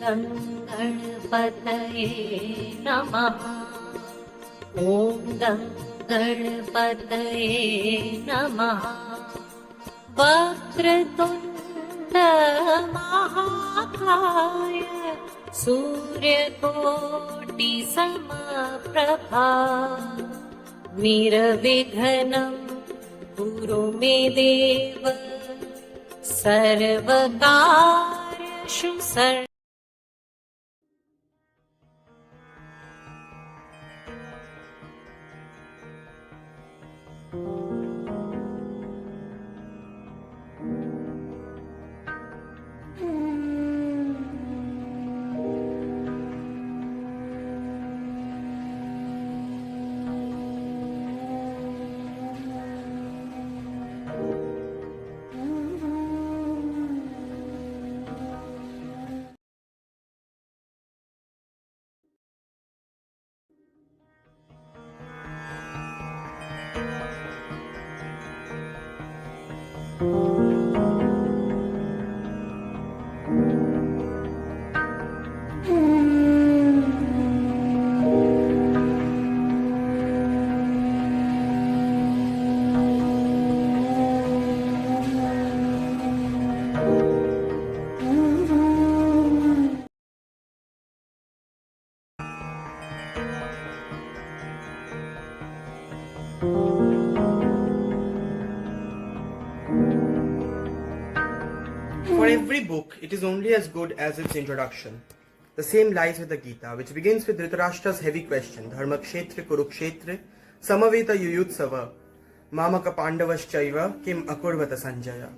गं गणपतये नमः। ॐ गं गणपतये नमः। वक्रतुण्ड महाकाय सूर्यकोटिसमप्रभा निर्विघ्नं कुरु मे देव सर्वकार्येषु सर्वदा। For every book, it is only as good as its introduction. The same lies with the Gita, which begins with Dhritarashtra's heavy question, Dharma Kshetre Kurukshetre, Samaveta Yuyutsava, Mamaka Pandavaschaiva, Kim Akurvata Sanjaya.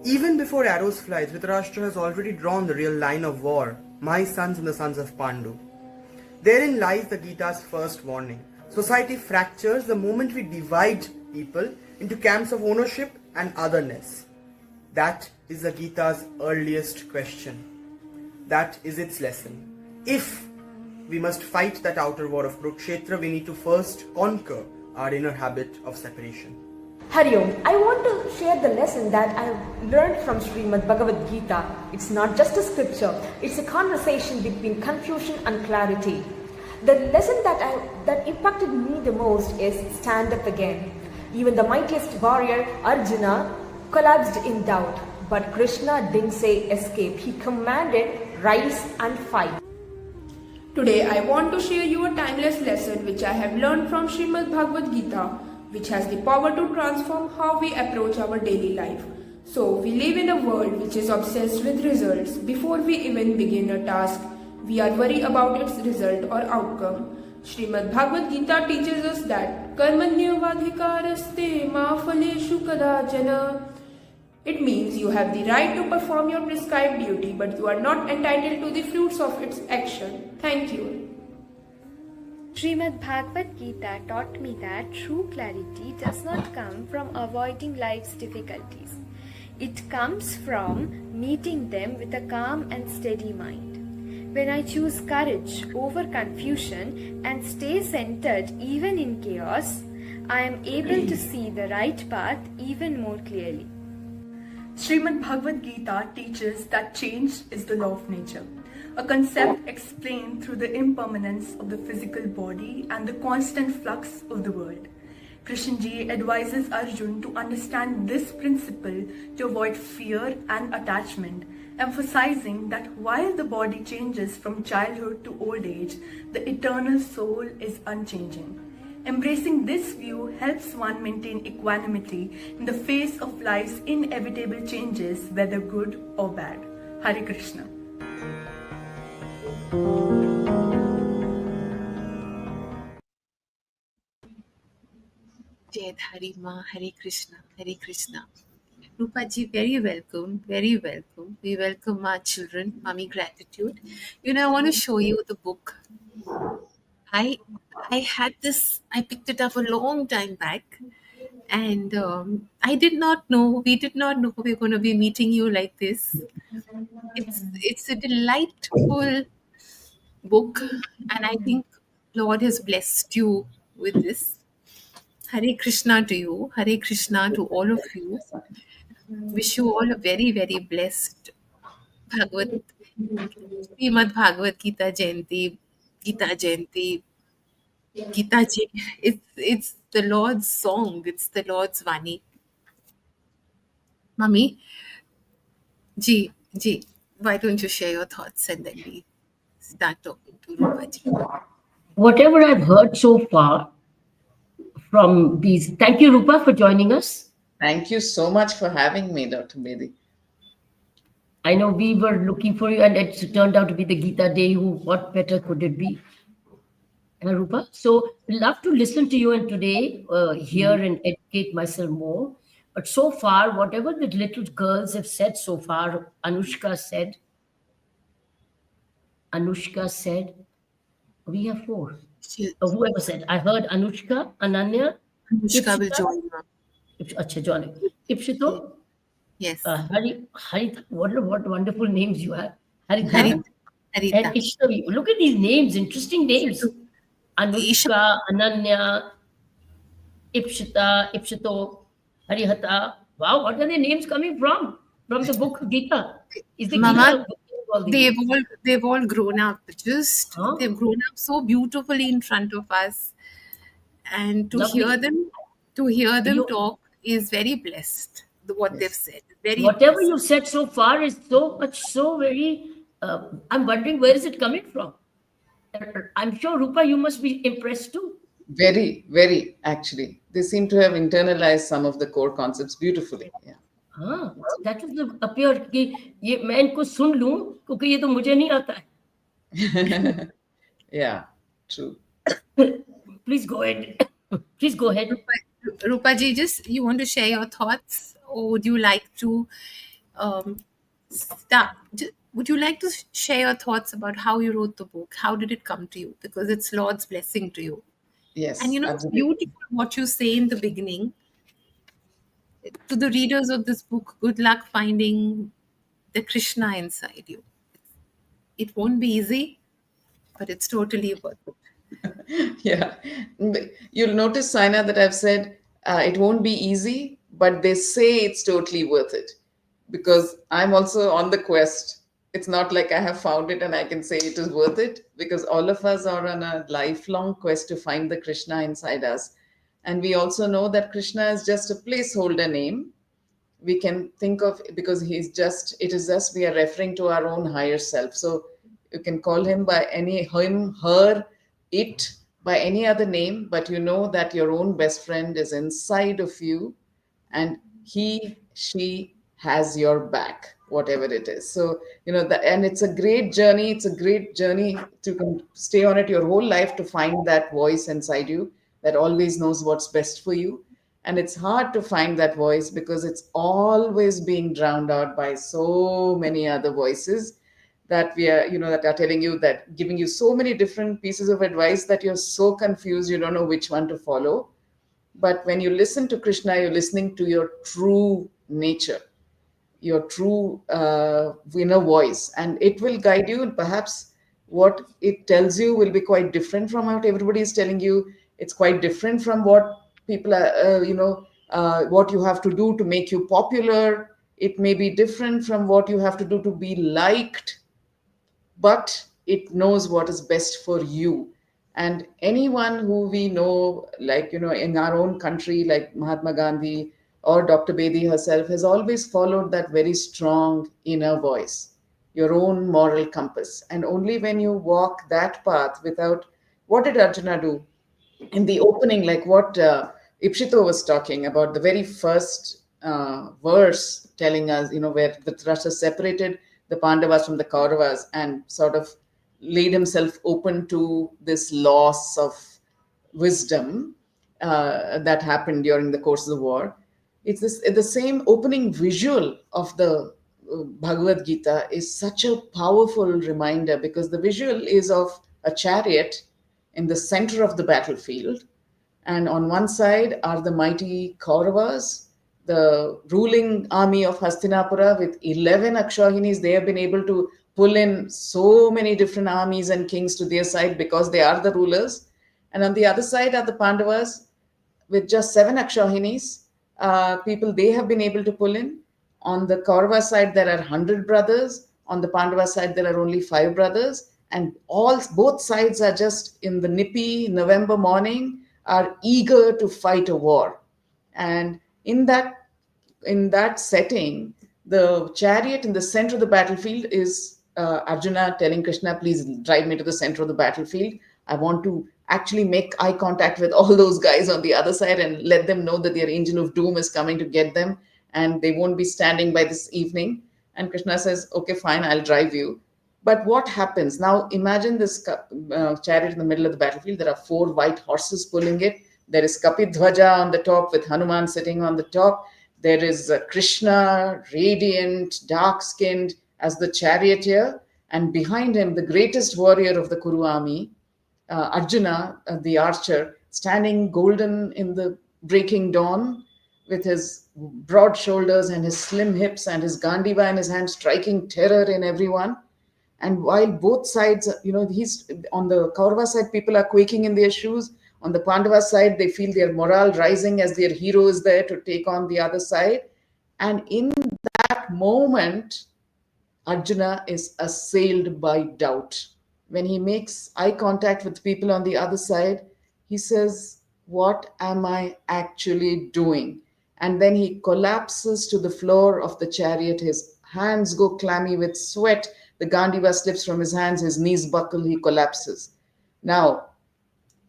Even before arrows fly, Dhritarashtra has already drawn the real line of war, my sons and the sons of Pandu. Therein lies the Gita's first warning. Society fractures the moment we divide people into camps of ownership and otherness. That is the Gita's earliest question. That is its lesson. If we must fight that outer war of Kurukshetra, we need to first conquer our inner habit of separation. Hari Om, I want to share the lesson that I have learned from Srimad Bhagavad Gita. It's not just a scripture, it's a conversation between confusion and clarity. The lesson that impacted me the most is stand up again. Even the mightiest warrior, Arjuna, collapsed in doubt. But Krishna didn't say escape. He commanded rise and fight. Today I want to share you a timeless lesson which I have learned from Srimad Bhagavad Gita, which has the power to transform how we approach our daily life. So we live in a world which is obsessed with results. Before we even begin a task, we are worried about its result or outcome. Srimad Bhagavad Gita teaches us that karmanyavadhikaraste ma phaleshu kadachana. It means you have the right to perform your prescribed duty, but you are not entitled to the fruits of its action. Thank you. Srimad Bhagavad Gita taught me that true clarity does not come from avoiding life's difficulties. It comes from meeting them with a calm and steady mind. When I choose courage over confusion and stay centered even in chaos, I am able to see the right path even more clearly. Srimad Bhagavad Gita teaches that change is the law of nature, a concept explained through the impermanence of the physical body and the constant flux of the world. Krishna Ji advises Arjun to understand this principle to avoid fear and attachment, emphasizing that while the body changes from childhood to old age, the eternal soul is unchanging. Embracing this view helps one maintain equanimity in the face of life's inevitable changes, whether good or bad. Hare Krishna. Jayadhari Ma, Hare Krishna, Hare Krishna. Rupa ji, very welcome, very welcome. We welcome our children, Mommy Gratitude. I want to show you the book. I had this, I picked it up a long time back, and we did not know we were going to be meeting you like this. It's a delightful book, and I think Lord has blessed you with this. Hare Krishna to you, Hare Krishna to all of you. Wish you all a very, very blessed Bhagavad Srimad Bhagavad Gita Jayanti, Gita Jayanti, Gita Ji. It's the Lord's song. It's the Lord's Vani. Mummy, Ji, why don't you share your thoughts and then we start talking to Rupa Ji. Whatever I've heard so far from these, thank you, Rupa, for joining us. Thank you so much for having me, Dr. Bedi. I know we were looking for you, and it turned out to be the Gita Day. What better could it be, Rupa? So, love to listen to you and today hear and educate myself more. But so far, whatever the little girls have said so far, Anushka said, we have four. Whoever said, I heard Anushka, Ananya, Anushka will Ipsita, join you. Acha, Johnny, Ipsito, Yes. Harita, what wonderful names you have. Harita Harita. and Harita. Ishtavi. Look at these names, interesting names. Isha. Anushka, Ananya, Ipshita, Ipshito, Harihata. Wow, what are the names coming from? From the book Gita. Is the Mama, Gita all these? they've all grown up. Just Huh? they've grown up so beautifully in front of us, and Lovely. to hear them You, talk is very blessed. What they've Yes. said, very whatever blessed. you said so far is so much, so very. I'm wondering where is it coming from? I'm sure Rupa, you must be impressed too. Very, very, actually. They seem to have internalized some of the core concepts beautifully. Yeah. हाँ, that is the appear कि ये मैं इनको सुन लूं क्योंकि ये तो मुझे नहीं आता है. Yeah, true. Please go ahead. Please go ahead. Rupa ji, just you want to share your thoughts, or would you like to start? Would you like to share your thoughts about how you wrote the book? How did it come to you? Because it's Lord's blessing to you. And Yes, it's absolutely. beautiful what you say in the beginning. To the readers of this book, good luck finding the Krishna inside you. It won't be easy, but it's totally worth it. Yeah. You'll notice, Saina, that I've said it won't be easy, but they say it's totally worth it because I'm also on the quest. It's not like I have found it and I can say it is worth it because all of us are on a lifelong quest to find the Krishna inside us. And we also know that Krishna is just a placeholder name. We can think of, because it is just we are referring to our own higher self. So you can call him by any, him, her, it, by any other name, but you know that your own best friend is inside of you and she has your back, whatever it is. So and it's a great journey. It's a great journey to stay on it your whole life to find that voice inside you that always knows what's best for you. And it's hard to find that voice because it's always being drowned out by so many other voices that that are telling you, that giving you so many different pieces of advice that you're so confused, you don't know which one to follow. But when you listen to Krishna, you're listening to your true nature, your true inner voice, and it will guide you. And perhaps what it tells you will be quite different from what everybody is telling you. It's quite different from what people are, what you have to do to make you popular. It may be different from what you have to do to be liked, but it knows what is best for you. And anyone who we know, like, in our own country, like Mahatma Gandhi or Dr. Bedi herself, has always followed that very strong inner voice, your own moral compass. And only when you walk that path without, what did Arjuna do? In the opening, like what Ipshito was talking about, the very first verse telling us, where Dhritarashtra separated the Pandavas from the Kauravas and sort of laid himself open to this loss of wisdom that happened during the course of the war. It's the same opening visual of the Bhagavad Gita is such a powerful reminder, because the visual is of a chariot in the center of the battlefield, and on one side are the mighty Kauravas, the ruling army of Hastinapura with 11 Akshahinis. They have been able to pull in so many different armies and kings to their side because they are the rulers. And on the other side are the Pandavas with just 7 Akshahinis, people they have been able to pull in. On the Kaurava side, there are 100 brothers On the Pandava side, there are only five brothers, and both sides are just in the nippy November morning are eager to fight a war. And in that setting, the chariot in the center of the battlefield is Arjuna telling Krishna, please drive me to the center of the battlefield. I want to actually make eye contact with all those guys on the other side and let them know that their angel of doom is coming to get them and they won't be standing by this evening. And Krishna says, okay, fine, I'll drive you. But what happens now? Imagine this chariot in the middle of the battlefield. There are four white horses pulling it. There is Kapidhwaja on the top with Hanuman sitting on the top. There is Krishna, radiant, dark skinned, as the charioteer. And behind him, the greatest warrior of the Kuru army, Arjuna, the archer, standing golden in the breaking dawn with his broad shoulders and his slim hips and his Gandiva in his hand, striking terror in everyone. And while both sides, he's on the Kaurava side, people are quaking in their shoes. On the Pandava side, they feel their morale rising as their hero is there to take on the other side. And in that moment, Arjuna is assailed by doubt. When he makes eye contact with people on the other side, he says, what am I actually doing? And then he collapses to the floor of the chariot. His hands go clammy with sweat. The Gandiva slips from his hands. His knees buckle. He collapses. Now,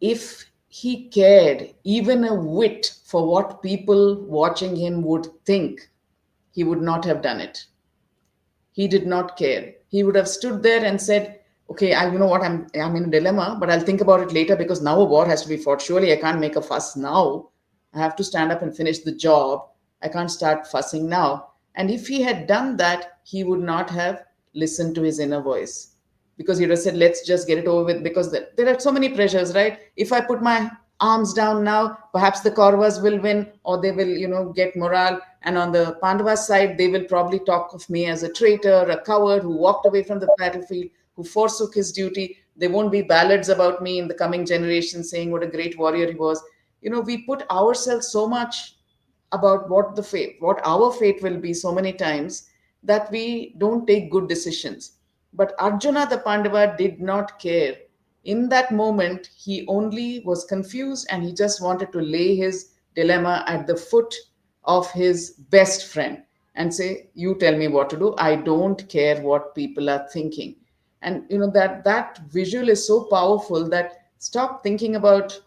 if he cared even a whit for what people watching him would think, he would not have done it. He did not care. He would have stood there and said, okay, you know what, I'm in a dilemma, but I'll think about it later because now a war has to be fought. Surely I can't make a fuss now. I have to stand up and finish the job. I can't start fussing now. And if he had done that, he would not have listened to his inner voice, because he would have said, let's just get it over with, because there are so many pressures, right? If I put my arms down now, perhaps the Kauravas will win, or they will, get morale. And on the Pandava side, they will probably talk of me as a traitor, a coward who walked away from the battlefield, who forsook his duty. There won't be ballads about me in the coming generation saying what a great warrior he was. We put ourselves so much about what our fate will be so many times that we don't take good decisions. But Arjuna the Pandava did not care. In that moment, he only was confused and he just wanted to lay his dilemma at the foot of his best friend and say, you tell me what to do. I don't care what people are thinking. And that visual is so powerful that stop thinking about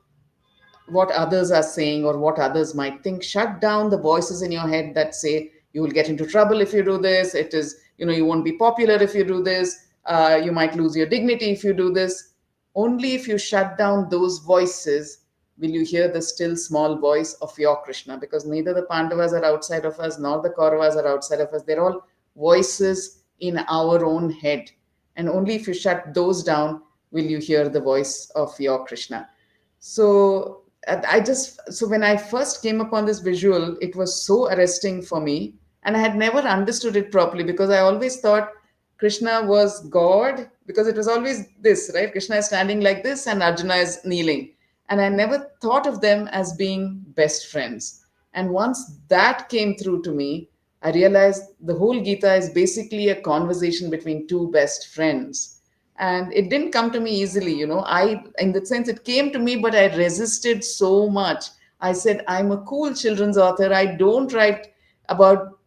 what others are saying or what others might think. Shut down the voices in your head that say you will get into trouble if you do this. It is, you won't be popular if you do this. You might lose your dignity if you do this. Only if you shut down those voices will you hear the still small voice of your Krishna, because neither the Pandavas are outside of us nor the Kauravas are outside of us. They're all voices in our own head. And only if you shut those down will you hear the voice of your Krishna. So so when I first came upon this visual, it was so arresting for me. And I had never understood it properly, because I always thought Krishna was God, because it was always this, right? Krishna is standing like this and Arjuna is kneeling. And I never thought of them as being best friends. And once that came through to me, I realized the whole Gita is basically a conversation between two best friends. And it didn't come to me easily, in that sense, it came to me, but I resisted so much. I said, I'm a cool children's author. I don't write about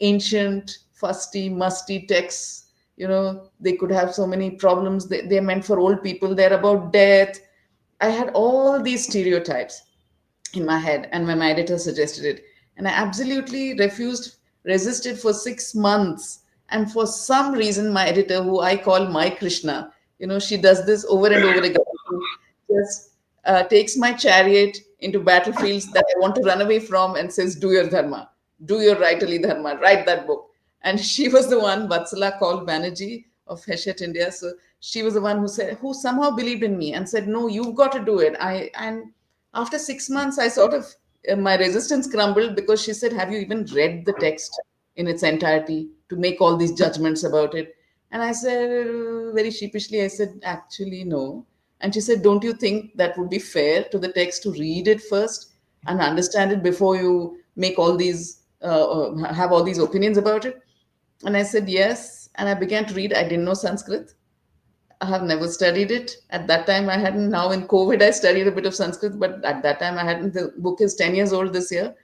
ancient, fusty, musty texts. They could have so many problems. They're meant for old people. They're about death. I had all these stereotypes in my head, and when my editor suggested it, and I absolutely resisted for 6 months. And for some reason, my editor, who I call my Krishna, she does this over and over again. She just takes my chariot into battlefields that I want to run away from and says, do your dharma, do your writerly dharma, write that book. And she was the one, Vatsala called Banerjee of Heshet India. So she was the one who somehow believed in me and said, no, you've got to do it. And after 6 months, I sort of, my resistance crumbled, because she said, have you even read the text in its entirety to make all these judgments about it? And I said, very sheepishly, I said, actually, no. And she said, don't you think that would be fair to the text to read it first and understand it before you make all these, have all these opinions about it? And I said, yes. and I began to read. I didn't know Sanskrit. I have never studied it. At that time, I hadn't. Now in COVID, I studied a bit of Sanskrit, but at that time, I hadn't. The book is 10 years old this year.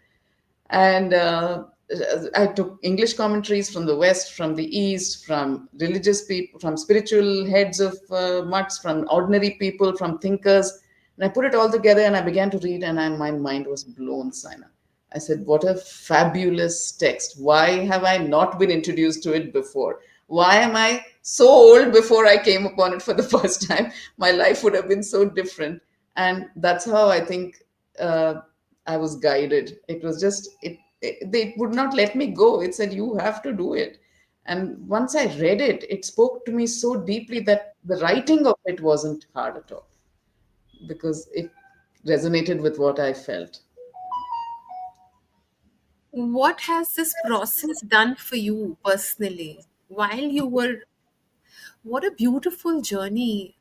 And I took English commentaries from the West, from the East, from religious people, from spiritual heads of mutts, from ordinary people, from thinkers. And I put it all together and I began to read, and my mind was blown, Saina. I said, what a fabulous text. Why have I not been introduced to it before? Why am I so old before I came upon it for the first time? My life would have been so different. And that's how I think I was guided. It was just, they would not let me go. It said, you have to do it. And once I read it, it spoke to me so deeply that the writing of it wasn't hard at all because it resonated with what I felt. What has this process done for you personally while you were? What a beautiful journey,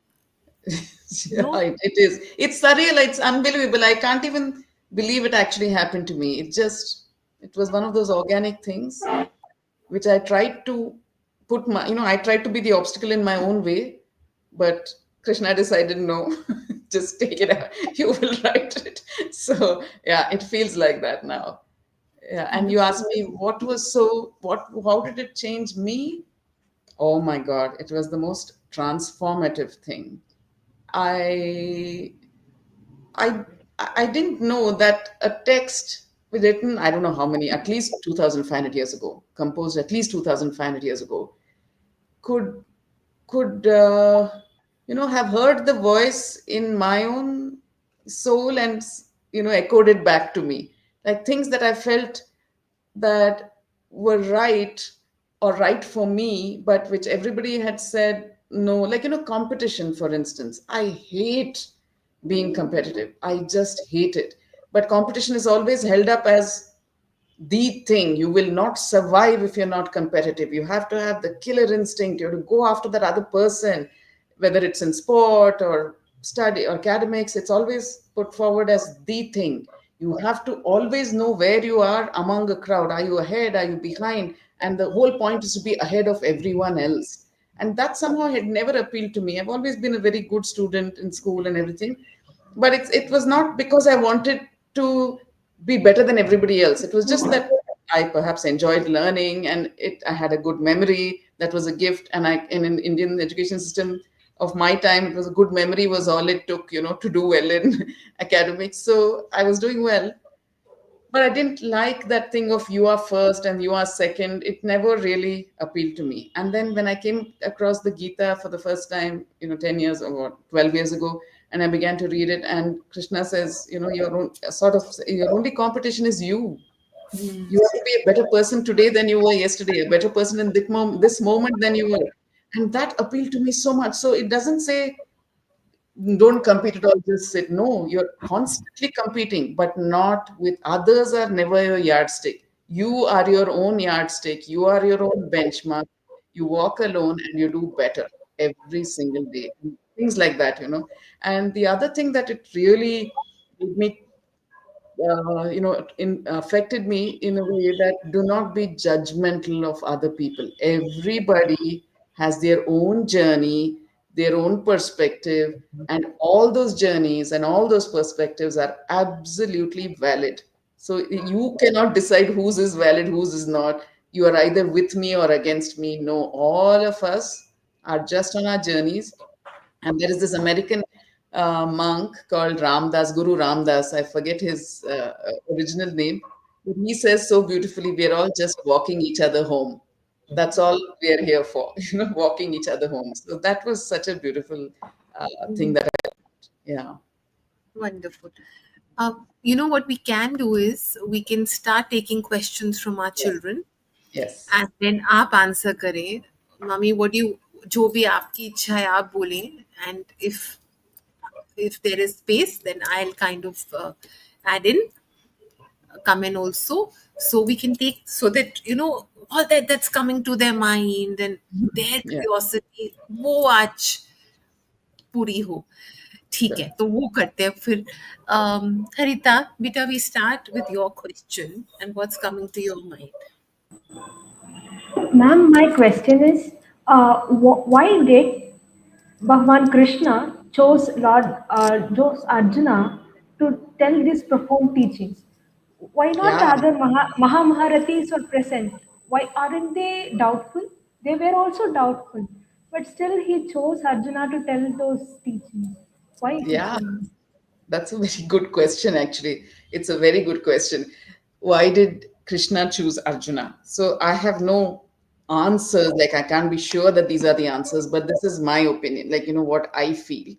Yeah, no? it is. It's surreal. It's unbelievable. I can't even believe it actually happened to me. It was one of those organic things which I tried to I tried to be the obstacle in my own way, but Krishna decided, no, just take it out. You will write it. So yeah, it feels like that now. Yeah. And you asked me how did it change me? Oh my God, it was the most transformative thing. I I I didn't know that a text written, I don't know how many, at least 2,500 years ago, composed at least 2,500 years ago, could could have heard the voice in my own soul and echoed it back to me, like things that I felt that were right or right for me, but which everybody had said no. Like, competition, for instance. I hate being competitive. I just hate it. But competition is always held up as the thing. You will not survive if you're not competitive. You have to have the killer instinct. You have to go after that other person, whether it's in sport or study or academics. It's always put forward as the thing. You have to always know where you are among a crowd. Are you ahead? Are you behind? And the whole point is to be ahead of everyone else. And that somehow had never appealed to me. I've always been a very good student in school and everything, but it was not because I wanted to be better than everybody else. It was just that I perhaps enjoyed learning, and I had a good memory. That was a gift. And I, in an Indian education system of my time, it was a good memory was all it took, to do well in academics. So I was doing well, but I didn't like that thing of you are first and you are second. It never really appealed to me. And then when I came across the Gita for the first time, 10 years or 12 years ago, and I began to read it, and Krishna says, your only competition is you. You have to be a better person today than you were yesterday, a better person in this moment than you were. And that appealed to me so much. So it doesn't say don't compete at all, just sit. No, you're constantly competing, but not with others, are never your yardstick. You are your own yardstick, you are your own benchmark. You walk alone and you do better every single day, things like that. And the other thing that it really made me affected me in a way that do not be judgmental of other people. Everybody has their own journey, their own perspective, and all those journeys and all those perspectives are absolutely valid. So you cannot decide whose is valid, whose is not. You are either with me or against me. No, all of us are just on our journeys. And there is this American monk called Ramdas, Guru Ramdas. I forget his original name, but he says so beautifully, "We are all just walking each other home. That's all we are here for, walking each other home." So that was such a beautiful thing that yeah. Wonderful. You know what we can do is we can start taking questions from our Yes. children, Yes. and then आप answer करें. Mummy, what do you, जो भी आपकी इच्छा है आप बोलें, and if there is space, then I'll kind of add in, come in also, so we can take, so that all that's coming to their mind and their Yeah. curiosity वो आज पूरी हो. ठीक है, Sure. तो वो करते हैं फिर. हरिता बेटा, we start with your question and what's coming to your mind. Ma'am, my question is Why did Bhagwan Krishna chose Arjuna to tell these profound teachings? Why not the Yeah, other Mahamaharathis were present? Why aren't they doubtful? They were also doubtful, but still he chose Arjuna to tell those teachings. Why yeah. Krishna? That's a very good question, actually. It's a very good question. Why did Krishna choose Arjuna? So I have no answers. Like, I can't be sure that these are the answers, but this is my opinion. Like, what I feel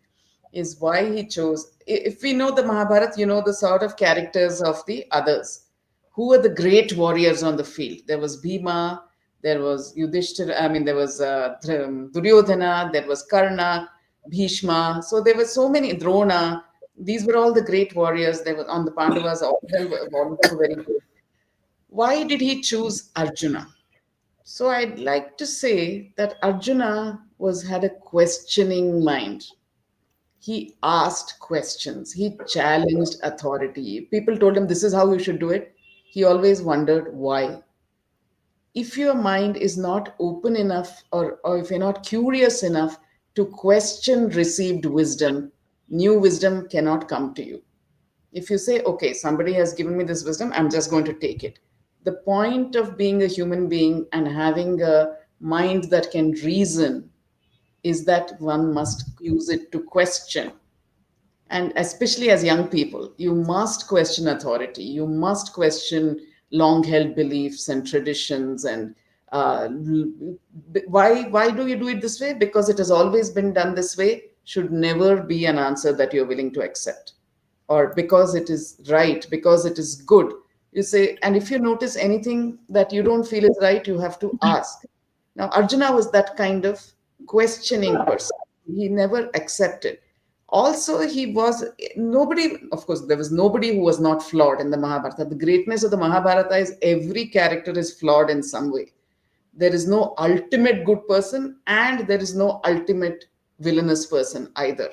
is why he chose. If we know the Mahabharata, the sort of characters of the others. Who were the great warriors on the field? There was Bhima, there was Yudhishthira, I mean, there was Duryodhana, there was Karna, Bhishma. So there were so many, Drona. These were all the great warriors. They were on the Pandavas, all of them were very good. Why did he choose Arjuna? So I'd like to say that Arjuna had a questioning mind. He asked questions. He challenged authority. People told him this is how you should do it. He always wondered why. If your mind is not open enough, or if you're not curious enough to question received wisdom, new wisdom cannot come to you. If you say, okay, somebody has given me this wisdom, I'm just going to take it. The point of being a human being and having a mind that can reason is that one must use it to question. And especially as young people, you must question authority, you must question long held beliefs and traditions. And why do you do it this way? Because it has always been done this way should never be an answer that you're willing to accept, or because it is right, because it is good. You say, and if you notice anything that you don't feel is right, you have to ask. Now, Arjuna was that kind of questioning person. He never accepted. Also, he was nobody, of course, there was nobody who was not flawed in the Mahabharata. The greatness of the Mahabharata is every character is flawed in some way. There is no ultimate good person, and there is no ultimate villainous person either.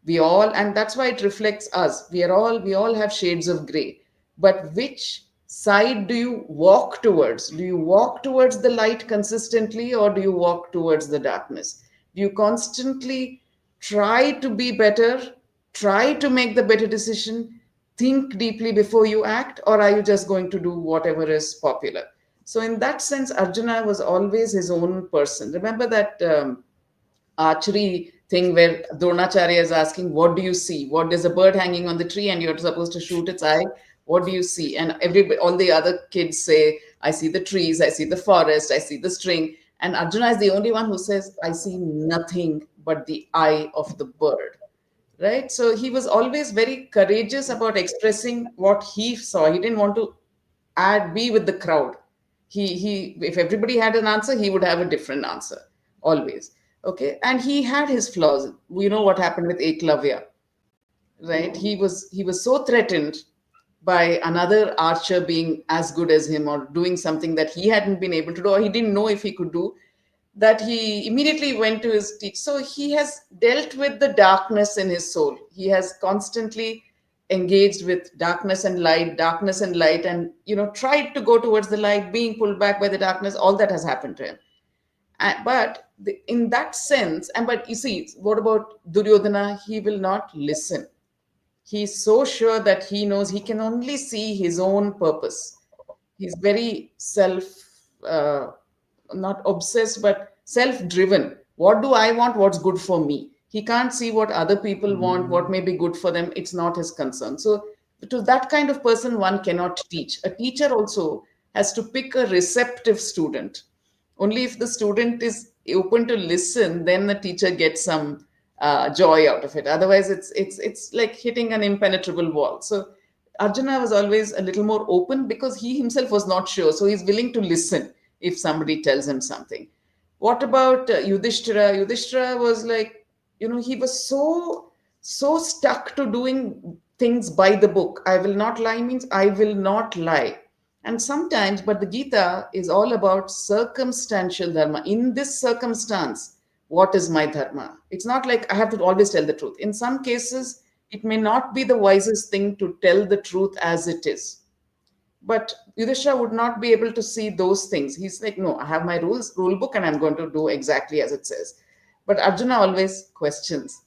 We all, and that's why it reflects us. We all have shades of gray. But which side do you walk towards? Do you walk towards the light consistently, or do you walk towards the darkness? Do you constantly try to be better, try to make the better decision, think deeply before you act, or are you just going to do whatever is popular? So in that sense, Arjuna was always his own person. Remember that archery thing where Dronacharya is asking, what do you see? What is a bird hanging on the tree and you're supposed to shoot its eye? What do you see? And all the other kids say, I see the trees, I see the forest, I see the string. And Arjuna is the only one who says, I see nothing but the eye of the bird. Right? So he was always very courageous about expressing what he saw. He didn't want to be with the crowd. He if everybody had an answer, he would have a different answer always. Okay, and he had his flaws. We know what happened with Eklavya, right? He was so threatened by another archer being as good as him or doing something that he hadn't been able to do, or he didn't know if he could do, that he immediately went to his teacher. So he has dealt with the darkness in his soul. He has constantly engaged with darkness and light, and tried to go towards the light, being pulled back by the darkness. All that has happened to him. But in that sense, and but you see, what about Duryodhana? He will not listen. He's so sure that he knows he can only see his own purpose. He's very uh, not obsessed, but self driven. What do I want? What's good for me? He can't see what other people want, what may be good for them. It's not his concern. So to that kind of person, one cannot teach. A teacher also has to pick a receptive student. Only if the student is open to listen, then the teacher gets some joy out of it. Otherwise, it's like hitting an impenetrable wall. So Arjuna was always a little more open because he himself was not sure. So he's willing to listen if somebody tells him something. What about Yudhishthira? Yudhishthira was like, he was so stuck to doing things by the book. I will not lie means I will not lie. And sometimes, but the Gita is all about circumstantial dharma. In this circumstance, what is my dharma? It's not like I have to always tell the truth. In some cases, it may not be the wisest thing to tell the truth as it is. But Yudhishthira would not be able to see those things. He's like, no, I have my rule book, and I'm going to do exactly as it says. But Arjuna always questions.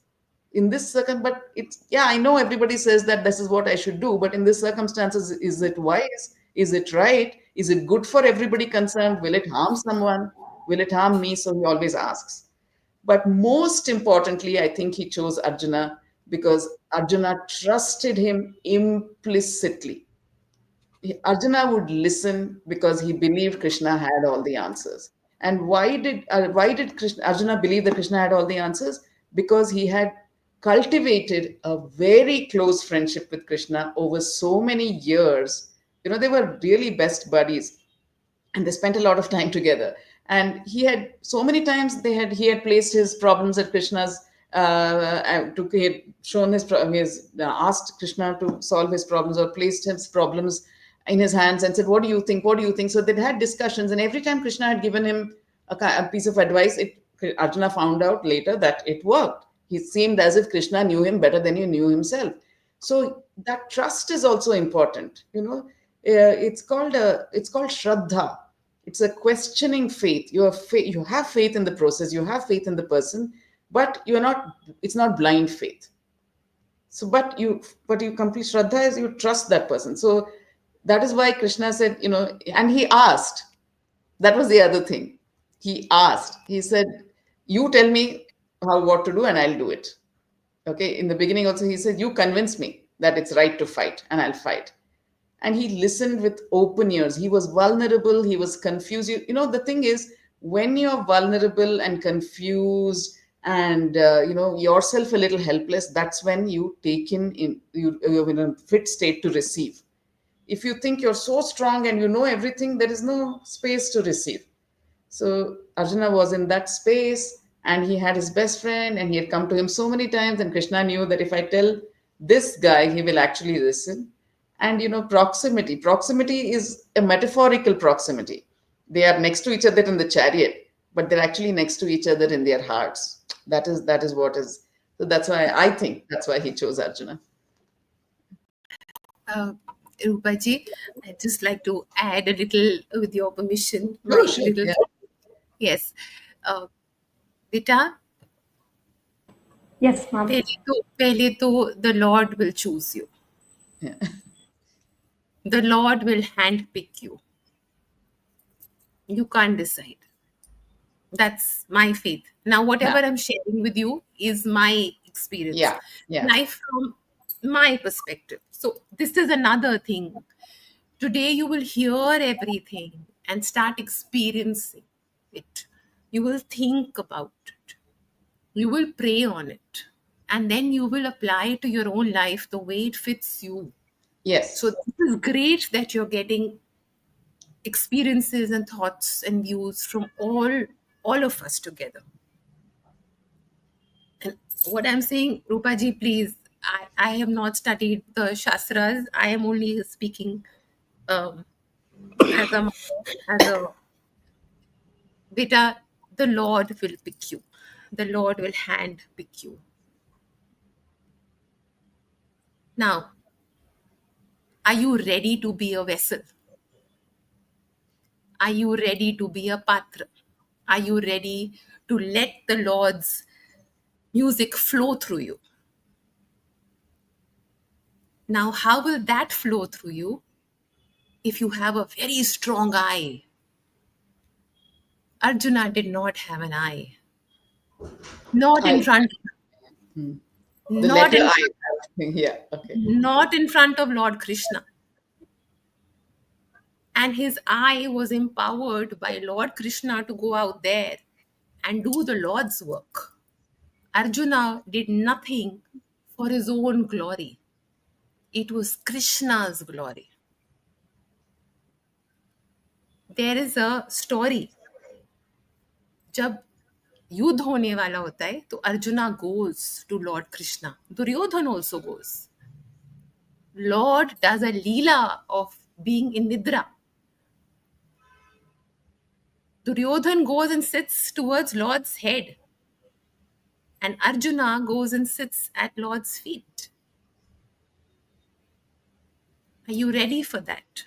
In this but it's, yeah, I know everybody says that this is what I should do, but in this circumstances, is it wise? Is it right? Is it good for everybody concerned? Will it harm someone? Will it harm me? So he always asks. But most importantly, I think he chose Arjuna because Arjuna trusted him implicitly. Arjuna would listen because he believed Krishna had all the answers. And why did Arjuna believe that Krishna had all the answers? Because he had cultivated a very close friendship with Krishna over so many years. They were really best buddies, and they spent a lot of time together. And he had so many times he had placed his problems at Krishna's, he had shown asked Krishna to solve his problems, or placed his problems in his hands and said, what do you think, what do you think? So they'd had discussions, and every time Krishna had given him a piece of advice, Arjuna found out later that it worked. He seemed as if Krishna knew him better than he knew himself. So that trust is also important. It's called shraddha. It's a questioning faith. You have faith in the process, you have faith in the person, but you're not it's not blind faith. So but you complete shraddha is you trust that person. So that is why Krishna said, and he asked. That was the other thing. He asked. He said, you tell me what to do, and I'll do it. Okay. In the beginning also, he said, you convince me that it's right to fight, and I'll fight. And he listened with open ears. He was vulnerable, he was confused. The thing is, when you're vulnerable and confused, and yourself a little helpless, that's when you take you're in a fit state to receive. If you think you're so strong and you know everything, there is no space to receive. So Arjuna was in that space, and he had his best friend, and he had come to him so many times. And Krishna knew that if I tell this guy, he will actually listen. And proximity. Proximity is a metaphorical proximity. They are next to each other in the chariot, but they're actually next to each other in their hearts. That is what is. So that's why I think that's why he chose Arjuna. Uh, Rupaji, I'd just like to add a little, with your permission, my Sure, sure. little. Yeah. Yes. Uh, Beta, Yes, ma'am. पहले तो the Lord will choose you. Yeah. The Lord will handpick you. You can't decide. That's my faith. Now, whatever I'm sharing with you is my experience, Yeah. Yeah. life from my perspective. So, this is another thing. Today, you will hear everything and start experiencing it. You will think about it. You will pray on it. And then you will apply it to your own life the way it fits you. Yes. So, this is great that you're getting experiences and thoughts and views from all of us together. And what I'm saying, Rupaji, please, I have not studied the Shastras. I am only speaking um, as a beta. The Lord will pick you. The Lord will hand pick you. Now, are you ready to be a vessel? Are you ready to be a patra? Are you ready to let the Lord's music flow through you? Now, how will that flow through you if you have a very strong eye? Arjuna did not have an eye. Not in I front, the not letter in I. Yeah. Okay. not in front of Lord Krishna. And his eye was empowered by Lord Krishna to go out there and do the Lord's work. Arjuna did nothing for his own glory. It was Krishna's glory. There is a story. जब युद्ध होने वाला होता है तो arjuna goes to Lord Krishna. Duryodhan also goes. Lord does a leela of being in Nidra. Duryodhan goes and sits towards Lord's head. And Arjuna goes and sits at Lord's feet. Are you ready for that?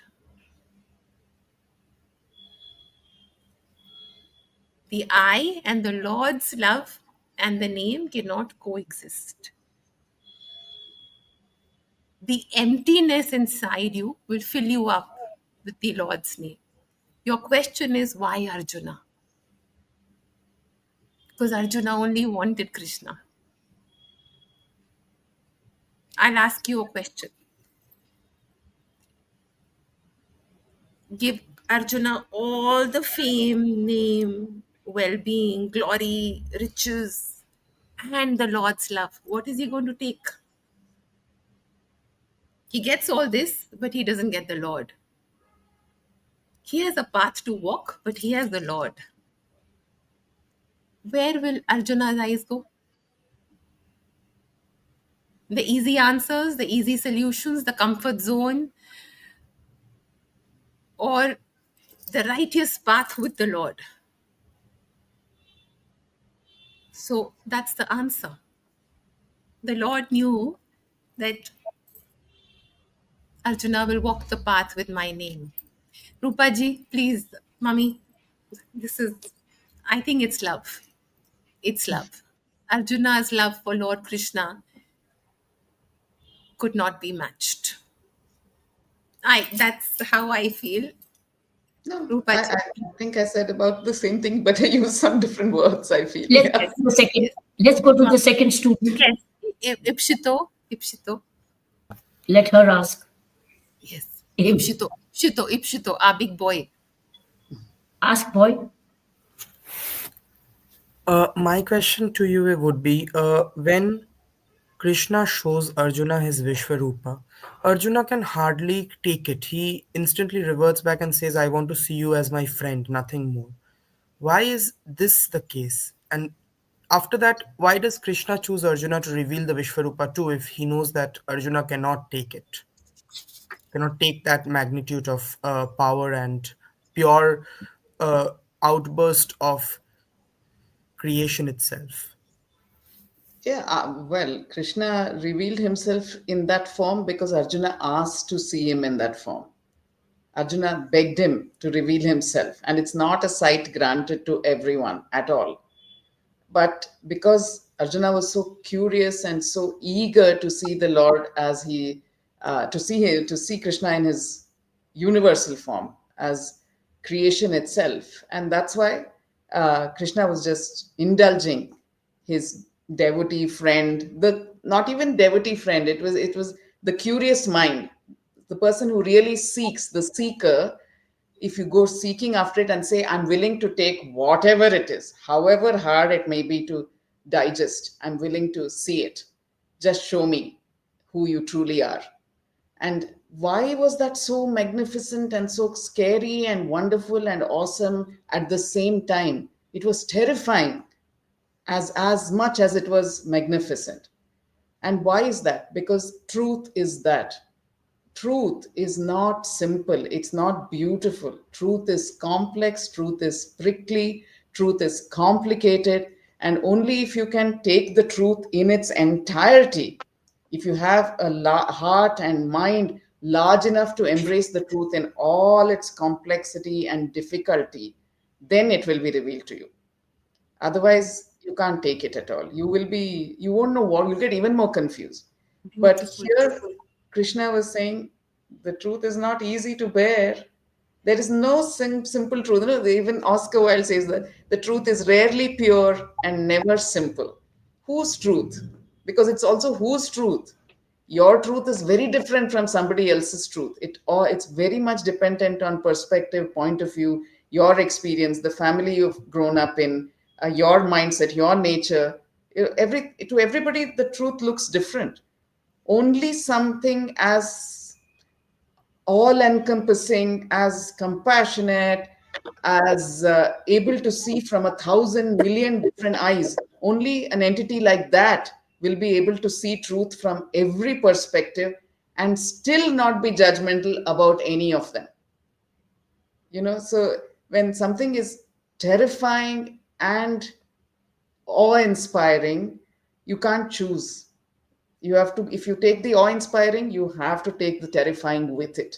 The I and the Lord's love and the name cannot coexist. The emptiness inside you will fill you up with the Lord's name. Your question is, why Arjuna? Because Arjuna only wanted Krishna. I'll ask you a question. Give Arjuna all the fame, name, well being, glory, riches, and the Lord's love. What is he going to take? He gets all this, but he doesn't get the Lord. He has a path to walk, but he has the Lord. Where will Arjuna's eyes go? The easy answers, the easy solutions, the comfort zone, or the righteous path with the Lord? So that's the answer. The Lord knew that Arjuna will walk the path with my name. Rupaji, please, Mummy, this is, I think it's love. It's love. Arjuna's love for Lord Krishna could not be matched. That's how I feel. No, Rupaji. I think I said about the same thing, but I used some different words, I feel. Let's Yeah. go to the second. Let's go to the second student. Yes. Ipshito. Ipshito. Let her ask. Yes. Ipshito, our big boy. Ask, boy. My question to you would be when Krishna shows Arjuna his Vishwarupa, Arjuna can hardly take it. He instantly reverts back and says, I want to see you as my friend, nothing more. Why is this the case? And after that, why does Krishna choose Arjuna to reveal the Vishwarupa too if he knows that Arjuna cannot take it? Cannot take that magnitude of power and pure uh, outburst of creation itself. Yeah, well, Krishna revealed himself in that form because Arjuna asked to see him in that form. Arjuna begged him to reveal himself, and it's not a sight granted to everyone at all. But because Arjuna was so curious and so eager to see the Lord as to see Krishna in his universal form as creation itself, and that's why Krishna was just indulging his devotee friend, the not even devotee friend. It was the curious mind, the person who really seeks, the seeker. If you go seeking after it and say, I'm willing to take whatever it is, however hard it may be to digest, I'm willing to see it. Just show me who you truly are. And why was that so magnificent and so scary and wonderful and awesome at the same time? It was terrifying as much as it was magnificent. And why is that? Because truth is that. Truth is not simple, it's not beautiful. Truth is complex, truth is prickly, truth is complicated. And only if you can take the truth in its entirety, if you have a heart and mind large enough to embrace the truth in all its complexity and difficulty, then it will be revealed to you. Otherwise, you can't take it at all. You won't know what, you'll get even more confused. But here, Krishna was saying the truth is not easy to bear. There is no simple truth. Even Oscar Wilde says that the truth is rarely pure and never simple. Whose truth? Because it's also whose truth. Your truth is very different from somebody else's truth. It's very much dependent on perspective, point of view, your experience, the family you've grown up in, your mindset, your nature. To everybody, the truth looks different. Only something as all encompassing, as compassionate, as able to see from 1,000 million different eyes, only an entity like that will be able to see truth from every perspective and still not be judgmental about any of them. So when something is terrifying and awe-inspiring, you can't choose. You have to, if you take the awe-inspiring, you have to take the terrifying with it.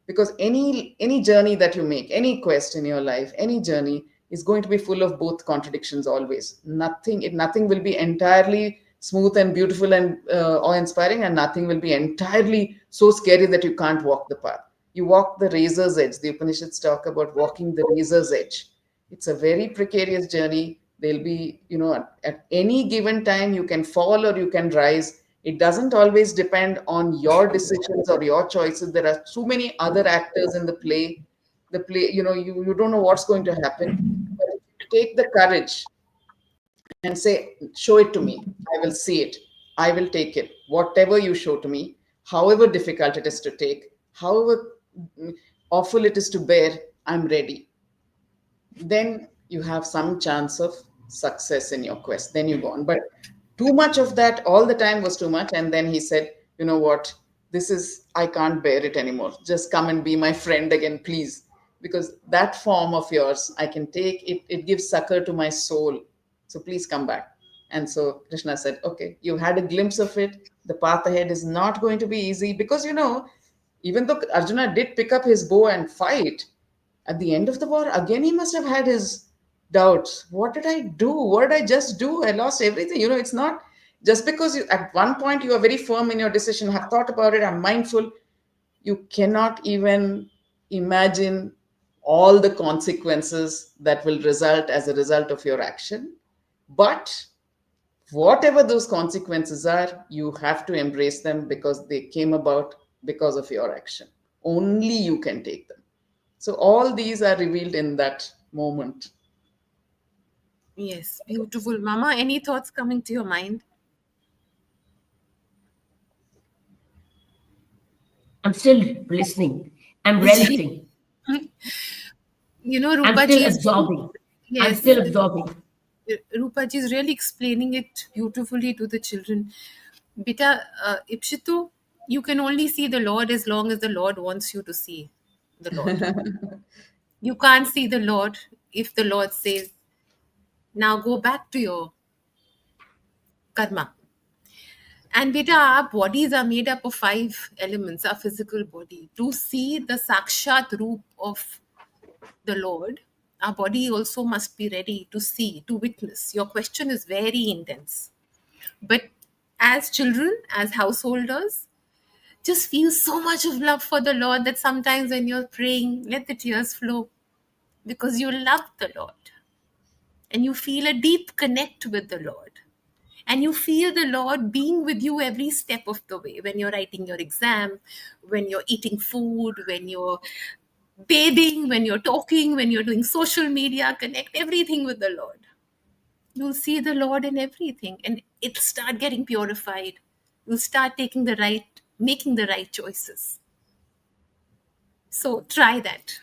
Because any journey that you make, any quest in your life, any journey is going to be full of both contradictions always. Nothing will be entirely smooth and beautiful and awe-inspiring, and nothing will be entirely so scary that you can't walk the path. You walk the razor's edge. The Upanishads talk about walking the razor's edge. It's a very precarious journey. There'll be, at any given time, you can fall or you can rise. It doesn't always depend on your decisions or your choices. There are too many other actors in the play. You don't know what's going to happen. But if you take the courage and say, show it to me, I will see it, I will take it. Whatever you show to me, however difficult it is to take, however awful it is to bear, I'm ready. Then you have some chance of success in your quest. Then you go on. But too much of that all the time was too much. And then he said, you know what? I can't bear it anymore. Just come and be my friend again, please. Because that form of yours, I can take it, it gives succor to my soul. So please come back. And so Krishna said, okay, you had a glimpse of it. The path ahead is not going to be easy because, even though Arjuna did pick up his bow and fight, at the end of the war, again, he must have had his doubts. What did I do? What did I just do? I lost everything. It's not just because at one point you are very firm in your decision, have thought about it, I'm mindful. You cannot even imagine all the consequences that will result as a result of your action. But whatever those consequences are, you have to embrace them because they came about because of your action. Only you can take them. So all these are revealed in that moment. Yes, beautiful. Mama, any thoughts coming to your mind? I'm still listening. I'm relishing. I'm still Rupaji is absorbing. I'm yes, still absorbing. Rupaji is really explaining it beautifully to the children. Beta, Ipshitu, you can only see the Lord as long as the Lord wants you to see the Lord. You can't see the Lord if the Lord says, now go back to your karma. And beta, our bodies are made up of 5 elements, our physical body. To see the Sakshat Roop of the Lord, our body also must be ready to see, to witness. Your question is very intense. But as children, as householders, just feel so much of love for the Lord that sometimes when you're praying, let the tears flow because you love the Lord and you feel a deep connect with the Lord. And you feel the Lord being with you every step of the way when you're writing your exam, when you're eating food, when you're bathing, when you're talking, when you're doing social media, connect everything with the Lord. You'll see the Lord in everything and it'll start getting purified. You'll start making the right choices. So try that.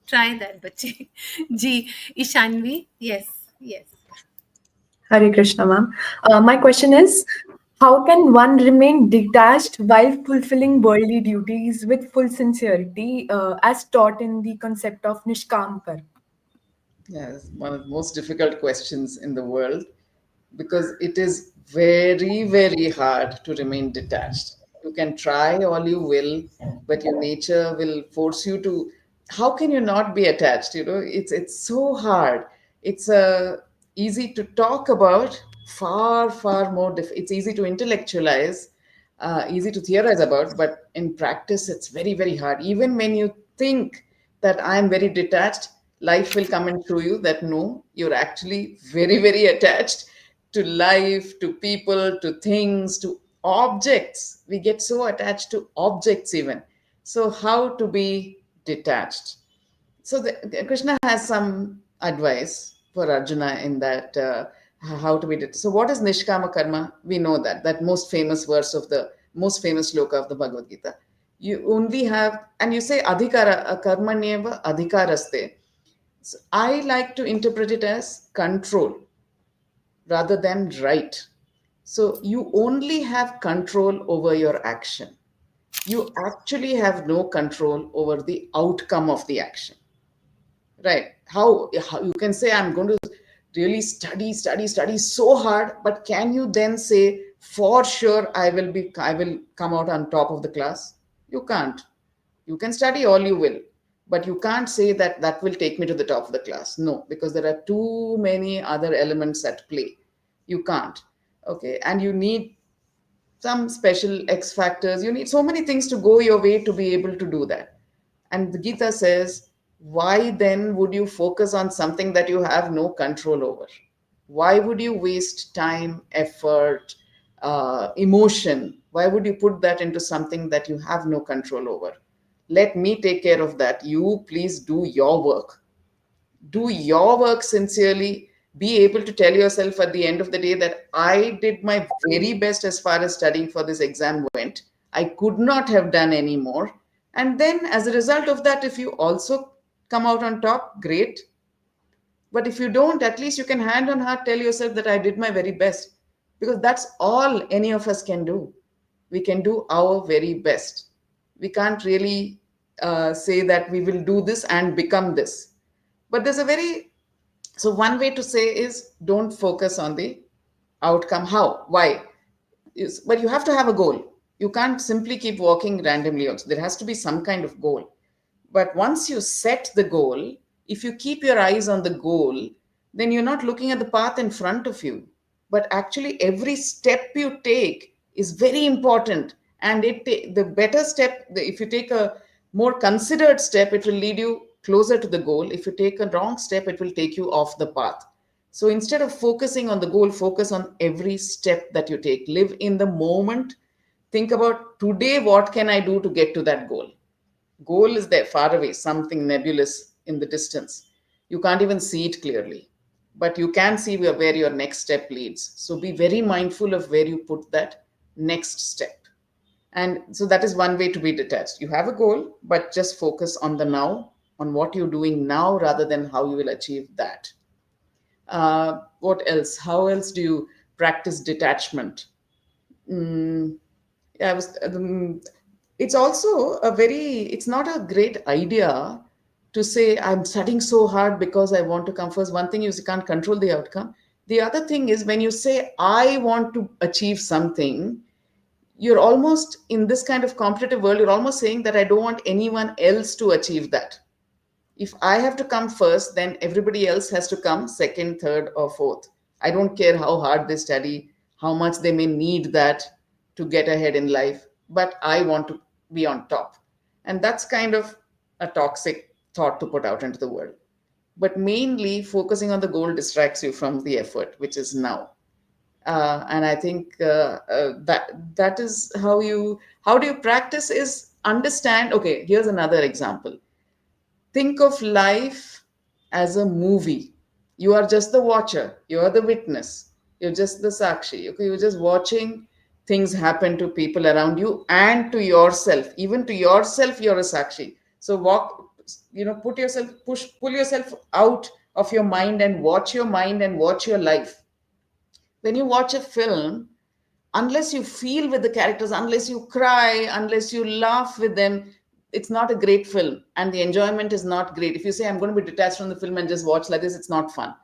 Try that, bache. Ji, Ishanvi, yes, yes. Hare Krishna, ma'am. My question is, how can one remain detached while fulfilling worldly duties with full sincerity, as taught in the concept of Nishkam Karma? Yes, one of the most difficult questions in the world because it is very, very hard to remain detached. You can try all you will, but your nature will force you to. How can you not be attached? It's so hard. It's easy to talk about, far, far more. It's easy to intellectualize, easy to theorize about, but in practice, it's very, very hard. Even when you think that I am very detached, life will come and show you that no, you're actually very, very attached to life, to people, to things, to objects. We get so attached to objects, even. So, how to be detached? So, Krishna has some advice for Arjuna in that how to be detached. So, what is Nishkama Karma? We know that most famous verse of the most famous sloka of the Bhagavad Gita. You only have, and you say adhikara, karmanyeva adhikaraste. So I like to interpret it as control rather than right. So you only have control over your action. You actually have no control over the outcome of the action. Right? How you can say, I'm going to really study so hard, but can you then say, for sure, I will come out on top of the class? You can't. You can study all you will. But you can't say that that will take me to the top of the class. No, because there are too many other elements at play. You can't. Okay. And you need some special X factors. You need so many things to go your way to be able to do that. And the Gita says, why then would you focus on something that you have no control over? Why would you waste time, effort, emotion? Why would you put that into something that you have no control over? Let me take care of that. You please do your work. Do your work sincerely. Be able to tell yourself at the end of the day that I did my very best as far as studying for this exam went. I could not have done any more. And then, as a result of that, if you also come out on top, great. But if you don't, at least you can hand on heart tell yourself that I did my very best. Because that's all any of us can do. We can do our very best. We can't really say that we will do this and become this. But there's a very, so one way to say is don't focus on the outcome. How? Why? But you have to have a goal. You can't simply keep walking randomly also. There has to be some kind of goal. But once you set the goal, if you keep your eyes on the goal, then you're not looking at the path in front of you. But actually, every step you take is very important. And the better step, if you take a more considered step, it will lead you closer to the goal. If you take a wrong step, it will take you off the path. So instead of focusing on the goal, focus on every step that you take. Live in the moment. Think about today, what can I do to get to that goal? Goal is there far away, something nebulous in the distance. You can't even see it clearly, but you can see where your next step leads. So be very mindful of where you put that next step. And so that is one way to be detached. You have a goal, but just focus on the now, on what you're doing now rather than how you will achieve that. What else? How else do you practice detachment? Mm, yeah, it's also it's not a great idea to say, I'm studying so hard because I want to come first. One thing is you can't control the outcome. The other thing is when you say, I want to achieve something, you're almost in this kind of competitive world, you're almost saying that I don't want anyone else to achieve that. If I have to come first, then everybody else has to come second, third, or fourth. I don't care how hard they study, how much they may need that to get ahead in life, but I want to be on top. And that's kind of a toxic thought to put out into the world. But mainly focusing on the goal distracts you from the effort, which is now. And I think that is how do you practice is understand. Okay, here's another example. Think of life as a movie. You are just the watcher, you are the witness, you're just the sakshi. Okay, you're just watching things happen to people around you and to yourself. Even to yourself, you're a sakshi. So put yourself, pull yourself out of your mind and watch your mind and watch your life. When you watch a film, unless you feel with the characters, unless you cry, unless you laugh with them, it's not a great film and the enjoyment is not great. If you say, I'm going to be detached from the film and just watch like this, it's not fun.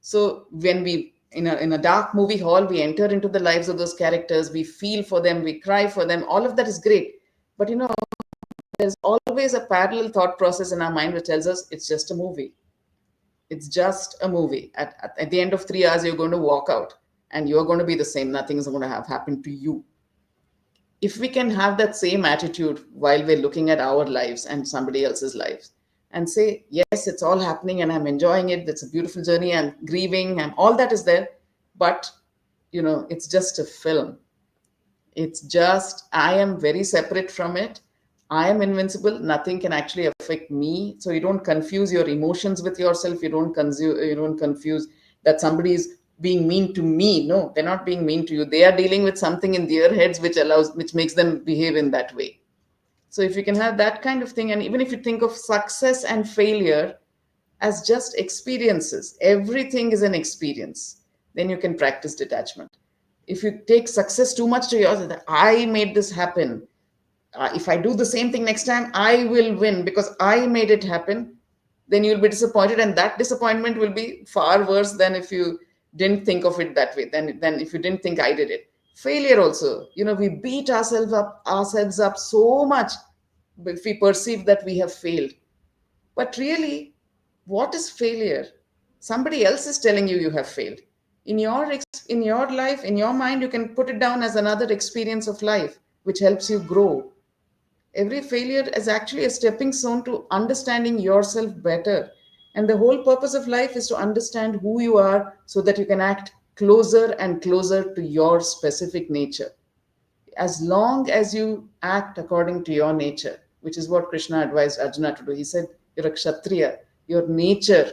So when we in a dark movie hall, we enter into the lives of those characters, we feel for them, we cry for them, all of that is great. But there's always a parallel thought process in our mind which tells us it's just a movie. It's just a movie. At the end of 3 hours, you're going to walk out and you're going to be the same. Nothing is going to have happened to you. If we can have that same attitude while we're looking at our lives and somebody else's lives and say, yes, it's all happening and I'm enjoying it. It's a beautiful journey. I'm grieving and all that is there. But, it's just a film. It's just, I am very separate from it. I am invincible. Nothing can actually affect me. So you don't confuse your emotions with yourself. You don't confuse that somebody is being mean to me. No, they're not being mean to you. They are dealing with something in their heads which makes them behave in that way. So if you can have that kind of thing, and even if you think of success and failure as just experiences, everything is an experience, then you can practice detachment. If you take success too much to yourself, that I made this happen, if I do the same thing next time, I will win because I made it happen, then you'll be disappointed. And that disappointment will be far worse than if you didn't think of it that way, than if you didn't think I did it. Failure also, we beat ourselves up so much if we perceive that we have failed. But really, what is failure? Somebody else is telling you have failed. In your life, in your mind, you can put it down as another experience of life, which helps you grow. Every failure is actually a stepping stone to understanding yourself better. And the whole purpose of life is to understand who you are so that you can act closer and closer to your specific nature. As long as you act according to your nature, which is what Krishna advised Arjuna to do. He said, you're a Kshatriya, your nature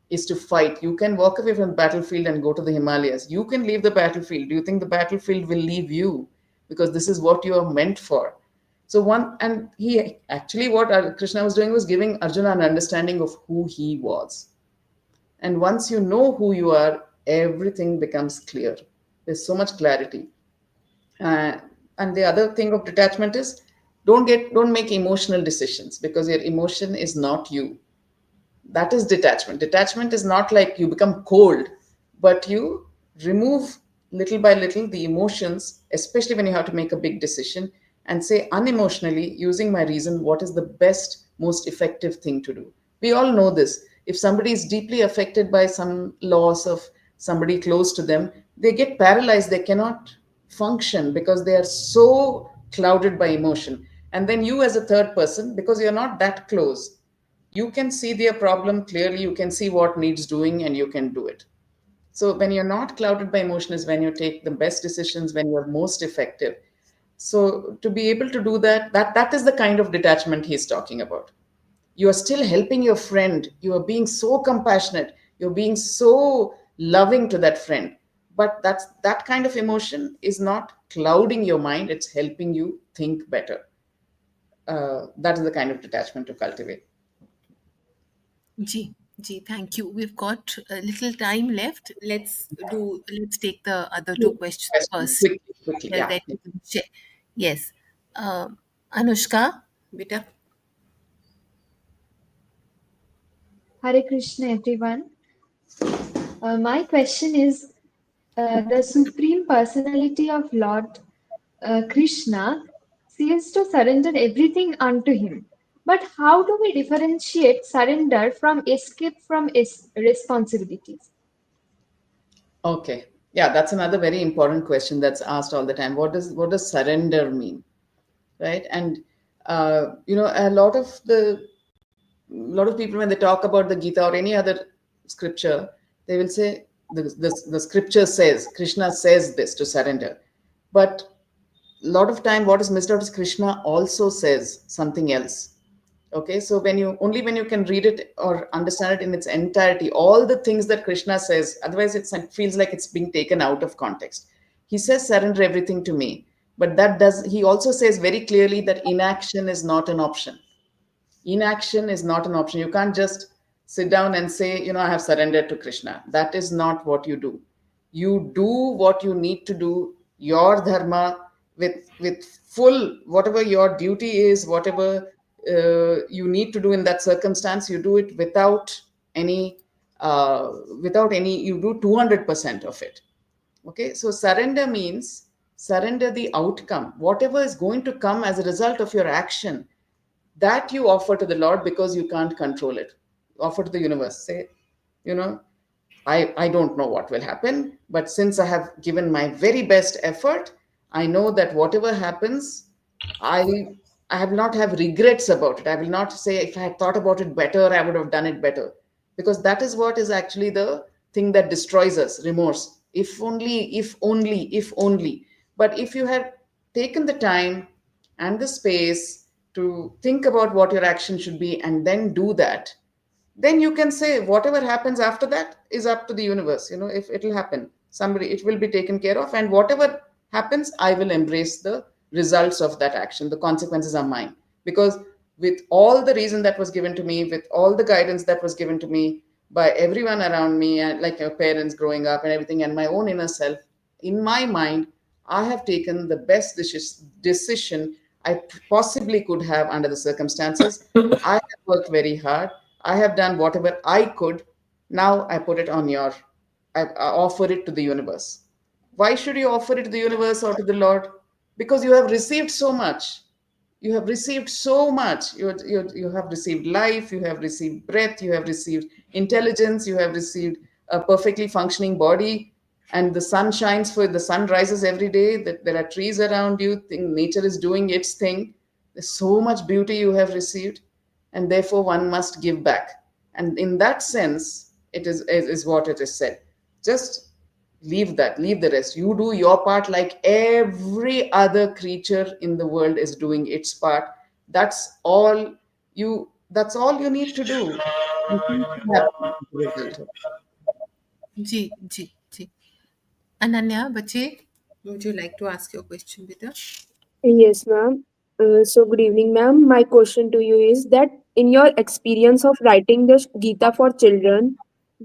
is to fight. You can walk away from the battlefield and go to the Himalayas. You can leave the battlefield. Do you think the battlefield will leave you? Because this is what you are meant for. So one, and he actually, what Krishna was doing was giving Arjuna an understanding of who he was. And once you know who you are, everything becomes clear. There's so much clarity. Uh, and the other thing of detachment is don't make emotional decisions, because your emotion is not you. That is detachment. Detachment is not like you become cold, but you remove little by little the emotions, especially when you have to make a big decision, and say unemotionally, using my reason, what is the best, most effective thing to do. We all know this. If somebody is deeply affected by some loss of somebody close to them, they get paralyzed. They cannot function because they are so clouded by emotion. And then you, as a third person, because you're not that close, you can see their problem clearly, you can see what needs doing, and you can do it. So when you're not clouded by emotion is when you take the best decisions, when you're most effective. So to be able to do that, that is the kind of detachment he's talking about. You are still helping your friend, you are being so compassionate, you're being so loving to that friend, but that kind of emotion is not clouding your mind, it's helping you think better. That is the kind of detachment to cultivate. Thank you. We've got a little time left. Let's take the other two Two questions questions, first. quickly, quickly, Well, yeah. then we can share. Yes. Anushka, beta. Hare Krishna, everyone. My question is the Supreme Personality of Lord Krishna seems to surrender everything unto him. But how do we differentiate surrender from escape from responsibilities? Okay. Yeah, that's another very important question that's asked all the time. What does surrender mean? Right? And a lot of people, when they talk about the Gita or any other scripture, they will say the scripture says, Krishna says this to surrender. But a lot of time what is missed out is Krishna also says something else. Okay, so when you can read it or understand it in its entirety, all the things that Krishna says, otherwise it feels like it's being taken out of context. He says surrender everything to me, but he also says very clearly that inaction is not an option. Inaction is not an option. You can't just sit down and say, I have surrendered to Krishna. That is not what you do. You do what you need to do, your dharma, with full, whatever your duty is, whatever you need to do in that circumstance, you do it any without any, you do 200% of it. Okay, so surrender means surrender the outcome, whatever is going to come as a result of your action, that you offer to the Lord, because you can't control it. Offer to the universe. Say, you know, I don't know what will happen, but since I have given my very best effort, I know that whatever happens, I I will not have regrets about it. I will not say if I had thought about it better, I would have done it better. Because that is what is actually the thing that destroys us, remorse. If only, if only, if only. But if you had taken the time and the space to think about what your action should be and then do that, then you can say whatever happens after that is up to the universe. If it'll happen, somebody, it will be taken care of, and whatever happens, I will embrace the results of that action. The consequences are mine, because with all the reason that was given to me, with all the guidance that was given to me by everyone around me, and like your parents growing up and everything, and my own inner self, in my mind, I have taken the best decision I possibly could have under the circumstances. I have worked very hard. I have done whatever I could. Now I put it on I offer it to the universe. Why should you offer it to the universe or to the Lord? Because you have received so much. you have received so much. You have received life, you have received breath, you have received intelligence, you have received a perfectly functioning body, and the sun shines for the sun rises every day, that there are trees around you, nature is doing its thing. There's so much beauty you have received, and therefore one must give back. And in that sense, is what it is said. Just leave that, leave the rest. You do your part like every other creature in the world is doing its part. That's all you need to do. And things will happen as a result of it. जी जी जी Ananya, बच्चे, would you like to ask your question, beta? Yes, ma'am. So, good evening, ma'am. My question to you is that in your experience of writing the Gita for children,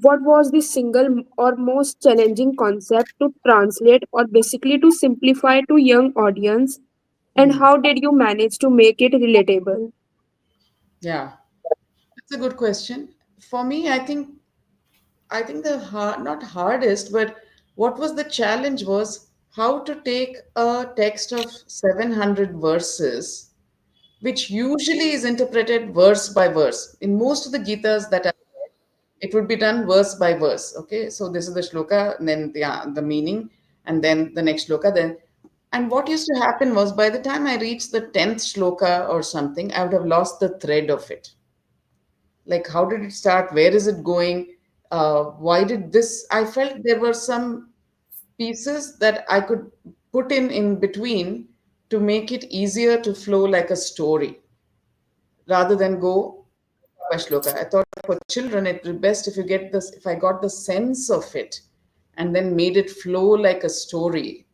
what was the single or most challenging concept to translate or basically to simplify to young audience, and how did you manage to make it relatable? Yeah, that's a good question. For me, I think the not hardest, but what was the challenge was how to take a text of 700 verses, which usually is interpreted verse by verse. In most of the Gitas that I read, it would be done verse by verse. Okay, so this is the shloka, and then the meaning, and then the next shloka. And what used to happen was by the time I reached the 10th shloka or something, I would have lost the thread of it. Like, how did it start? Where is it going? Why did this? I felt there were some pieces that I could put in between to make it easier to flow like a story rather than go by shloka. I thought for children it would be best if you get this, if I got the sense of it and then made it flow like a story.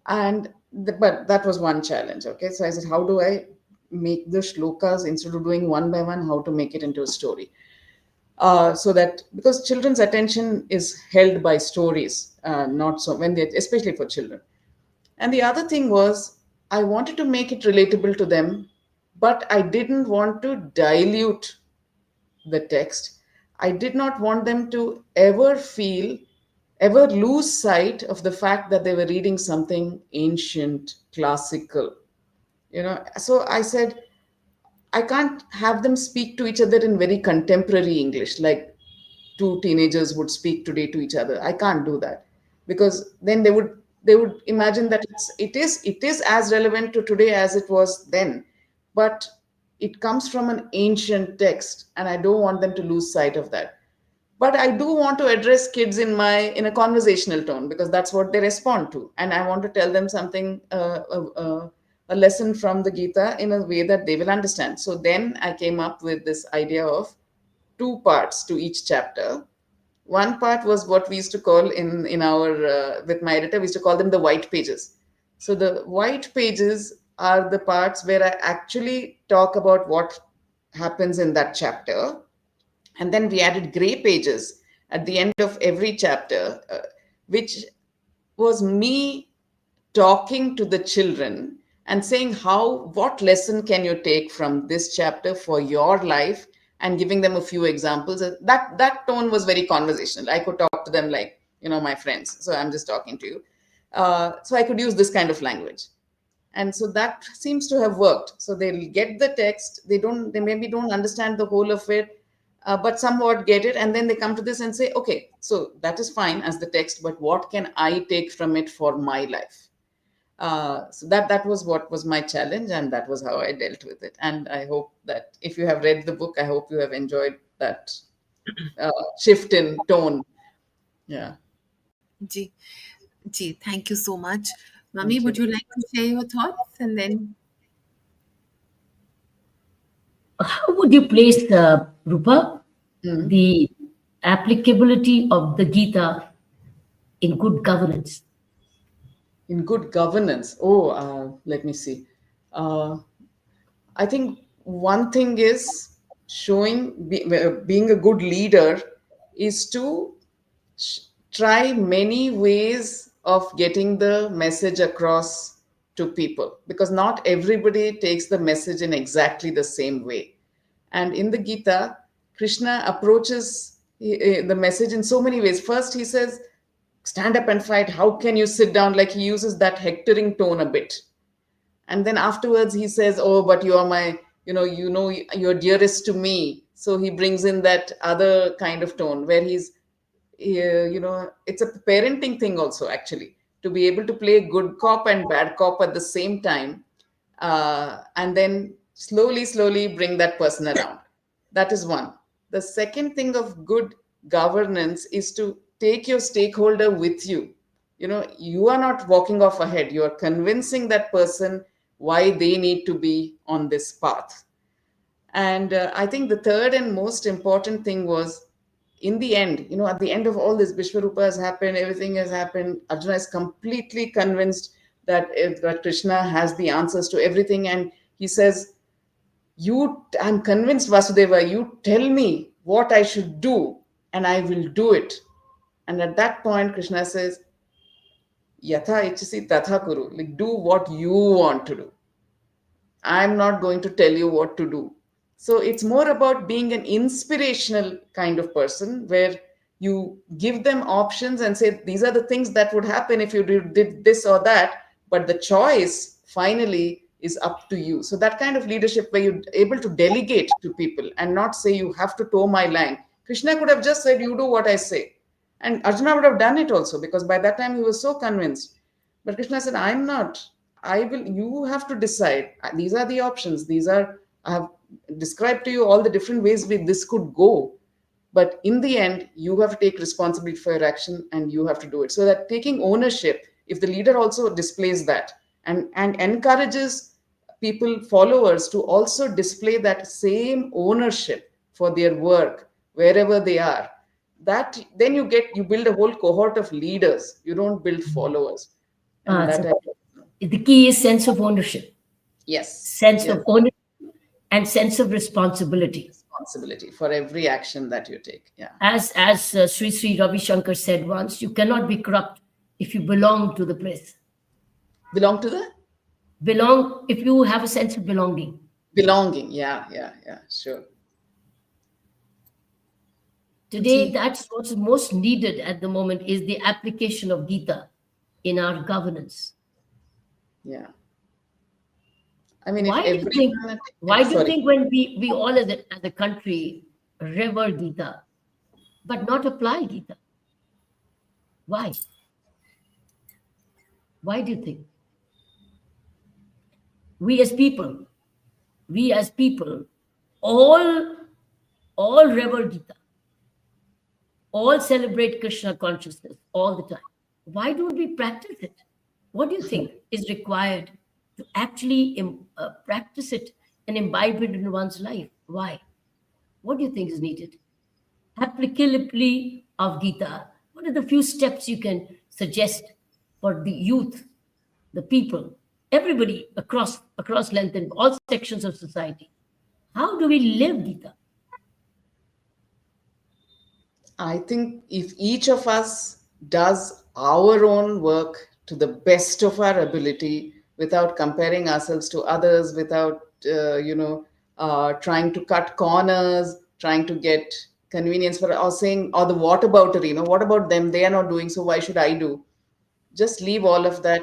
But that was one challenge. Okay, so I said, how do I make the shlokas instead of doing one by one? How to make it into a story? So that because children's attention is held by stories, not so when they, especially for children. And the other thing was, I wanted to make it relatable to them, but I didn't want to dilute the text. I did not want them to ever lose sight of the fact that they were reading something ancient, classical. So I said, I can't have them speak to each other in very contemporary English, like two teenagers would speak today to each other. I can't do that because then they would imagine that it is as relevant to today as it was then, but it comes from an ancient text, and I don't want them to lose sight of that. But I do want to address kids in a conversational tone because that's what they respond to, and I want to tell them something, a lesson from the Gita in a way that they will understand. So then I came up with this idea of two parts to each chapter. One part was what we used to call in our with my editor, we used to call them the white pages. So the white pages are the parts where I actually talk about what happens in that chapter, and then we added gray pages at the end of every chapter, which was me talking to the children and saying how what lesson can you take from this chapter for your life, and giving them a few examples. That tone was very conversational. I could talk to them like, my friends, so I'm just talking to you. So I could use this kind of language, and so that seems to have worked. So they'll get the text, they maybe don't understand the whole of it, but somewhat get it, and then they come to this and say, okay, so that is fine as the text, but what can I take from it for my life? So that was what was my challenge, and that was how I dealt with it. And I hope that if you have read the book, I hope you have enjoyed that shift in tone. Yeah, जी जी Thank you so much. Mummy, thank would you. you like to share your thoughts? And then How would you place, Rupa, Mm. the applicability of the Gita in good governance? In good governance. Oh, let me see. Uh, I think one thing is being a good leader is to sh- try many ways of getting the message across to people, because not everybody takes the message in exactly the same way. And in the Gita, Krishna approaches the message in so many ways. First, he says, stand up and fight. How can you sit down? Like, he uses that hectoring tone a bit. And then afterwards he says, oh, but you are my, you're dearest to me. So he brings in that other kind of tone where it's a parenting thing also, actually, to be able to play good cop and bad cop at the same time, and then slowly bring that person around. That is one. The second thing of good governance is to take your stakeholder with you. You are not walking off ahead, you are convincing that person why they need to be on this path. And I think the third and most important thing was, in the end, at the end of all this, Vishwarupa has happened, everything has happened. Arjuna is completely convinced that Krishna has the answers to everything. And he says, I'm convinced, Vasudeva, you tell me what I should do and I will do it. And at that point, Krishna says, Yatha ichasi tatha kuru. Like, do what you want to do. I'm not going to tell you what to do. So it's more about being an inspirational kind of person where you give them options and say, these are the things that would happen if you did this or that. But the choice finally is up to you. So that kind of leadership where you're able to delegate to people and not say, you have to toe my line. Krishna could have just said, you do what I say. And Arjuna would have done it also, because by that time he was so convinced. But Krishna said, I'm not. You have to decide. These are the options. I have described to you all the different ways this could go. But in the end, you have to take responsibility for your action and you have to do it. So that taking ownership, if the leader also displays that and encourages people, followers, to also display that same ownership for their work wherever they are, that then you build a whole cohort of leaders. You don't build followers. And So that the key is sense of ownership, yes, sense yes, of ownership, and sense of responsibility. responsibility for every action that you take. Yeah. As Sri Ravi Shankar said once, you cannot be corrupt if you belong to the place. Belong to the Belong if you have a sense of belonging. belonging. Yeah, sure. Today, that's what's most needed at the moment is the application of Gita in our governance. Yeah. I mean, if Why do you think? everyone, Why do you sorry, think when we all as a country revere Gita, but not apply Gita? Why? Why do you think? We as people, we as people, all all revere Gita, all celebrate Krishna consciousness all the time. Why don't we practice it? What do you think is required to actually practice it and imbibe it in one's life? Why? What do you think is needed? Applicability of Gita. What are the few steps you can suggest for the youth, the people, everybody across length and all sections of society? How do we live Gita? I think if each of us does our own work to the best of our ability without comparing ourselves to others, without, trying to cut corners, trying to get convenience for, or saying, or the whataboutery, what about them? They are not doing, so why should I do? Just leave all of that.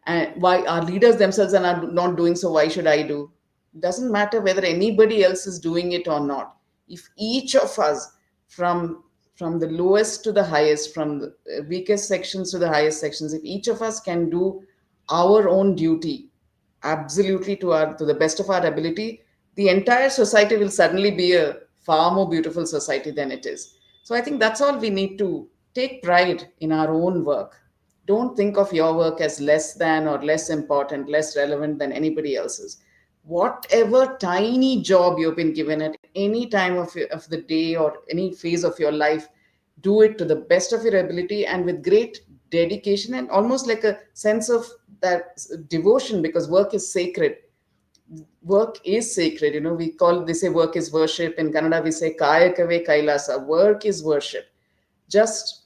And why our leaders themselves are not doing, so why should I do? Doesn't matter whether anybody else is doing it or not. If each of us, from the lowest to the highest, from the weakest sections to the highest sections, if each of us can do our own duty absolutely to the best of our ability, the entire society will suddenly be a far more beautiful society than it is. So I think that's all we need to take pride in our own work. Don't think of your work as less than or less important, less relevant than anybody else's. Whatever tiny job you've been given at any time of the day or any phase of your life, do it to the best of your ability and with great dedication and almost like a sense of that devotion, because work is sacred. Work is sacred. They say work is worship. In Kannada, we say kaya kave kailasa. Work is worship. Just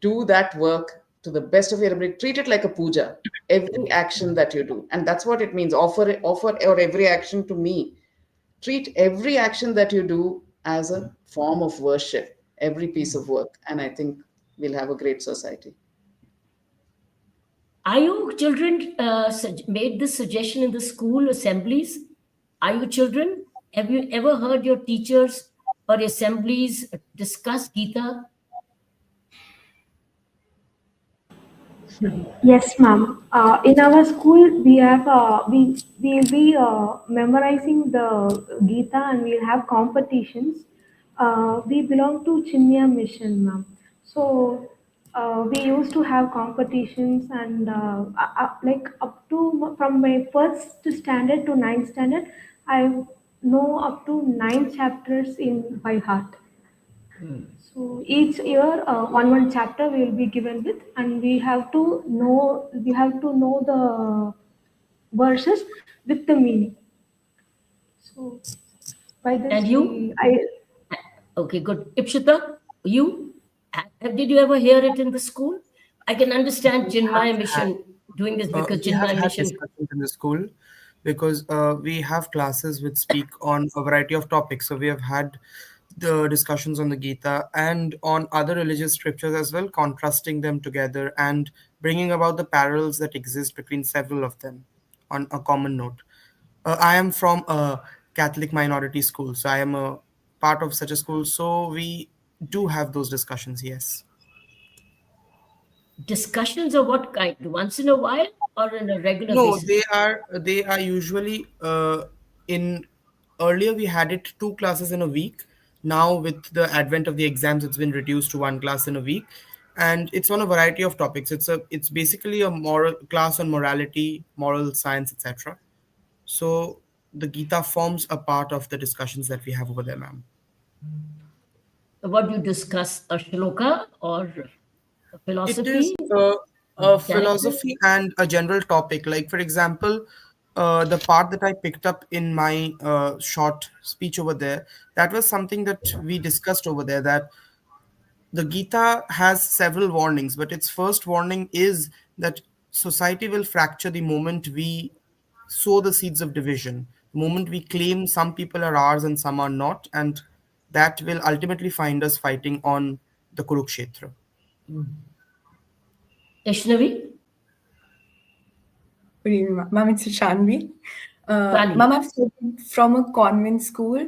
do that work to the best of your ability. Treat it like a puja. Every action that you do, and that's what it means. Offer or every action to me. Treat every action that you do as a form of worship. Every piece of work, and I think we'll have a great society. Are you children made this suggestion in the school assemblies? Are you children? Have you ever heard your teachers or assemblies discuss Gita? Yes, ma'am. In our school, we have we will be memorizing the Gita, and we'll have competitions. We belong to Chinya Mission, ma'am. So we used to have competitions, and like up to from my first standard to ninth standard, I know up to 9 chapters in by heart. So each year, one chapter we will be given with, and we have to know the verses with the meaning. So by this And you? we I Okay, good. Ipshita, you? Did you ever hear it in the school? I can understand Chinmaya Mission doing this because We have Chinmaya had Mission. discussions in the school because we have classes which speak on a variety of topics. So we have had the discussions on the Gita and on other religious scriptures as well, contrasting them together and bringing about the parallels that exist between several of them on a common note. I am from a Catholic minority school, so I am a part of such a school. So we do have those discussions, yes. Discussions of what kind? Once in a while or on a regular No, basis? they are usually in earlier we had it two classes in a week. Now with the advent of the exams, it's been reduced to one class in a week, and it's on a variety of topics. It's basically a moral class on morality, moral science, etc. So the Gita forms a part of the discussions that we have over there, ma'am. What do you discuss? A shloka or a It is philosophy? a Character? philosophy and a general topic. Like, for example, the part that I picked up in my short speech over there, that was something that we discussed over there. That the Gita has several warnings, but its first warning is that society will fracture the moment we sow the seeds of division, the moment we claim some people are ours and some are not, and that will ultimately find us fighting on the Kurukshetra. Ishnavi? Good evening, ma'am. It's Shanvi. Tanvi? Ma'am, I've studied from a convent school,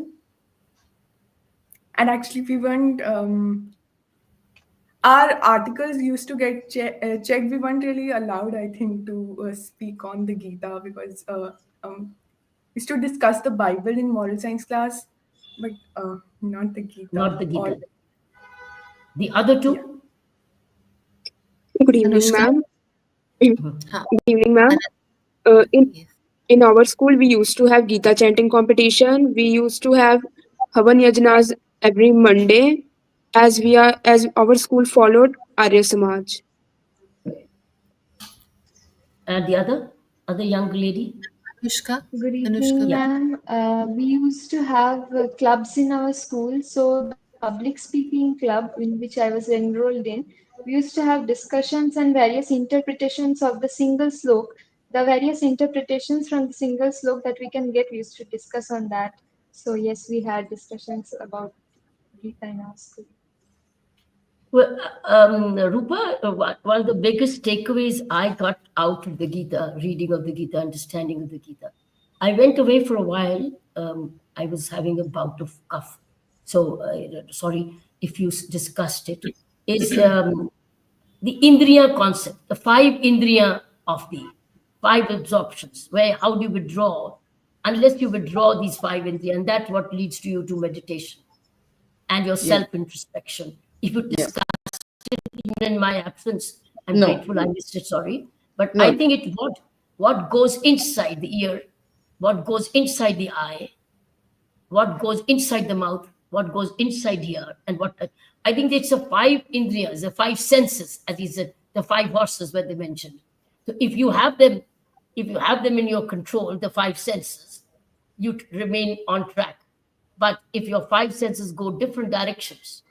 and actually, we weren't. Our articles used to get checked. We weren't really allowed, I think, to speak on the Gita because we used to discuss the Bible in moral science class, but not the Not Gita. the All Gita. The other yeah. two? Good evening, Anushka? ma'am. Good Huh. evening, ma'am. Anna, Uh, in yes. in our school, we used to have Gita chanting competition. We used to have Havan Yajnas every Monday, as our school followed Arya Samaj. And the other young lady? Anushka? Good Anushka? evening, Yeah. ma'am. We used to have clubs in our school. So the public speaking club in which I was enrolled in, we used to have discussions and various interpretations of the single slok. The various interpretations from the single slok that we can get, we used to discuss on that. So yes, we had discussions about Gita in our school. Well, Rupa, one of the biggest takeaways I got out of the Gita, reading of the Gita, understanding of the Gita, I went away for a while. I was having a bout of cough. So, sorry if you discussed it. Is the Indriya concept, the five Indriya of the five absorptions, where how do you withdraw? Unless you withdraw these five Indriya, and that's what leads to you to meditation and your Yeah. self introspection. If you Yeah. discuss even in my absence. I'm No. grateful I missed it, sorry. But I No. think what goes inside the ear, what goes inside the eye, what goes inside the mouth, what goes inside here, and what I think it's the five indriyas, the five senses, as he said, the five horses were they mentioned. So if you have them in your control, the five senses, you remain on track. But if your five senses go different directions,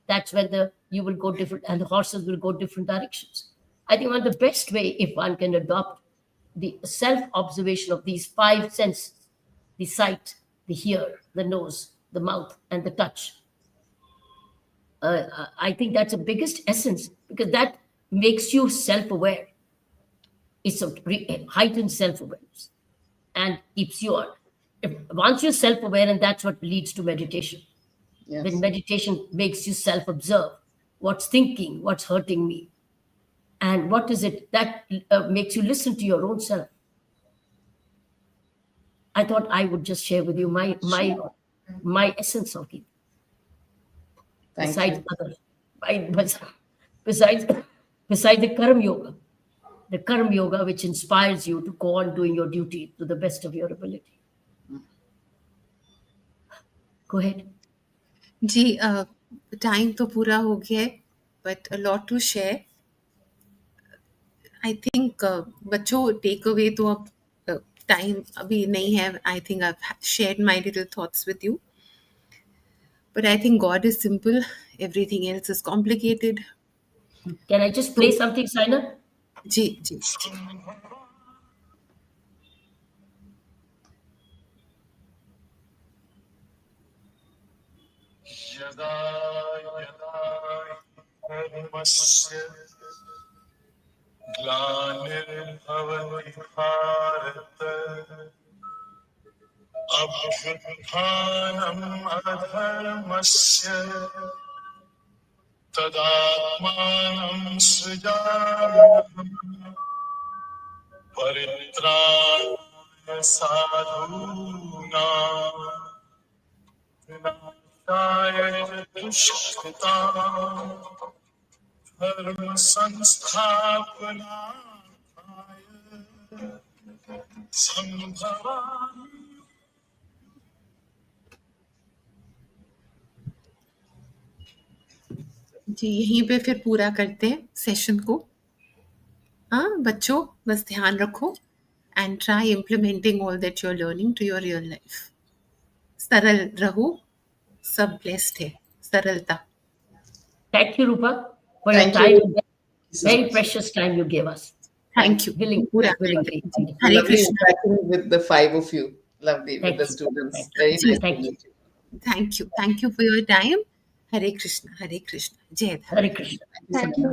that's when the you will go different and the horses will go different directions. I think one of the best way if one can adopt the self observation of these five senses, the sight, the hear, the nose, the mouth, and the touch. I think that's the biggest essence because that makes you self aware. It's a heightened self-awareness and keeps you on. Once you're self-aware, and that's what leads to meditation. When Yes. meditation makes you self-observe, what's thinking, what's hurting me, and what is it that makes you listen to your own self. I thought I would just share with you my essence of it. Thank Besides you. others, besides besides the karma yoga which inspires you to go on doing your duty to the best of your ability. Go ahead. जी time तो पूरा हो गया है, but a lot to share. I think बच्चों take away तो अब time अभी नहीं है. I think I shared my little thoughts with you, but I think God is simple, everything else is complicated. Can I just play something, Saina? जी जी जी. यदा यदा धर्मस्य ग्लानिर्भवति भारत अभ्युत्थानम् अधर्मस्य तदात्मानं सृजाम्यहम् परित्राणाय साधूनां विनाशाय च दुष्कृताम् धर्म संस्थापनार्थाय संभवामि. जी यहीं पे फिर पूरा करते हैं सेशन को. हाँ बच्चों, बस ध्यान रखो and try implementing all that you are learning to your real life. सरल रहो, सब ब्लेस्ड है. सरलता. Thank you, Rupa, for your Thank time. you. So Very much. precious time you gave us. Thank you. पूरा Willingly. करेंगे. जी, हरे Lovely Krishna. interacting with the five of you. Lovely with Thank the you. students. Thank Very you. nice to Thank you. meet you. Thank you for your time. Hare Krishna, Hare Krishna. जय धर्म. Hare Krishna. Thank you.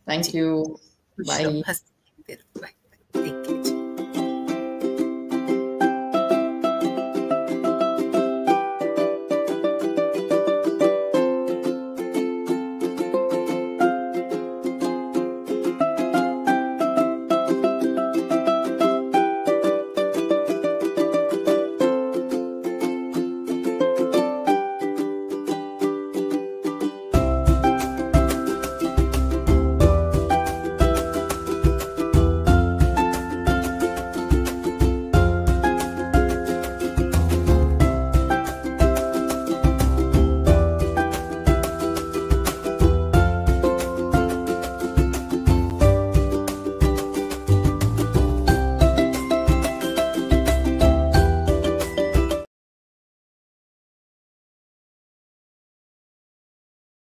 Thank you. खुश Bye. रहो, हंसते रहो. Bye. Take care.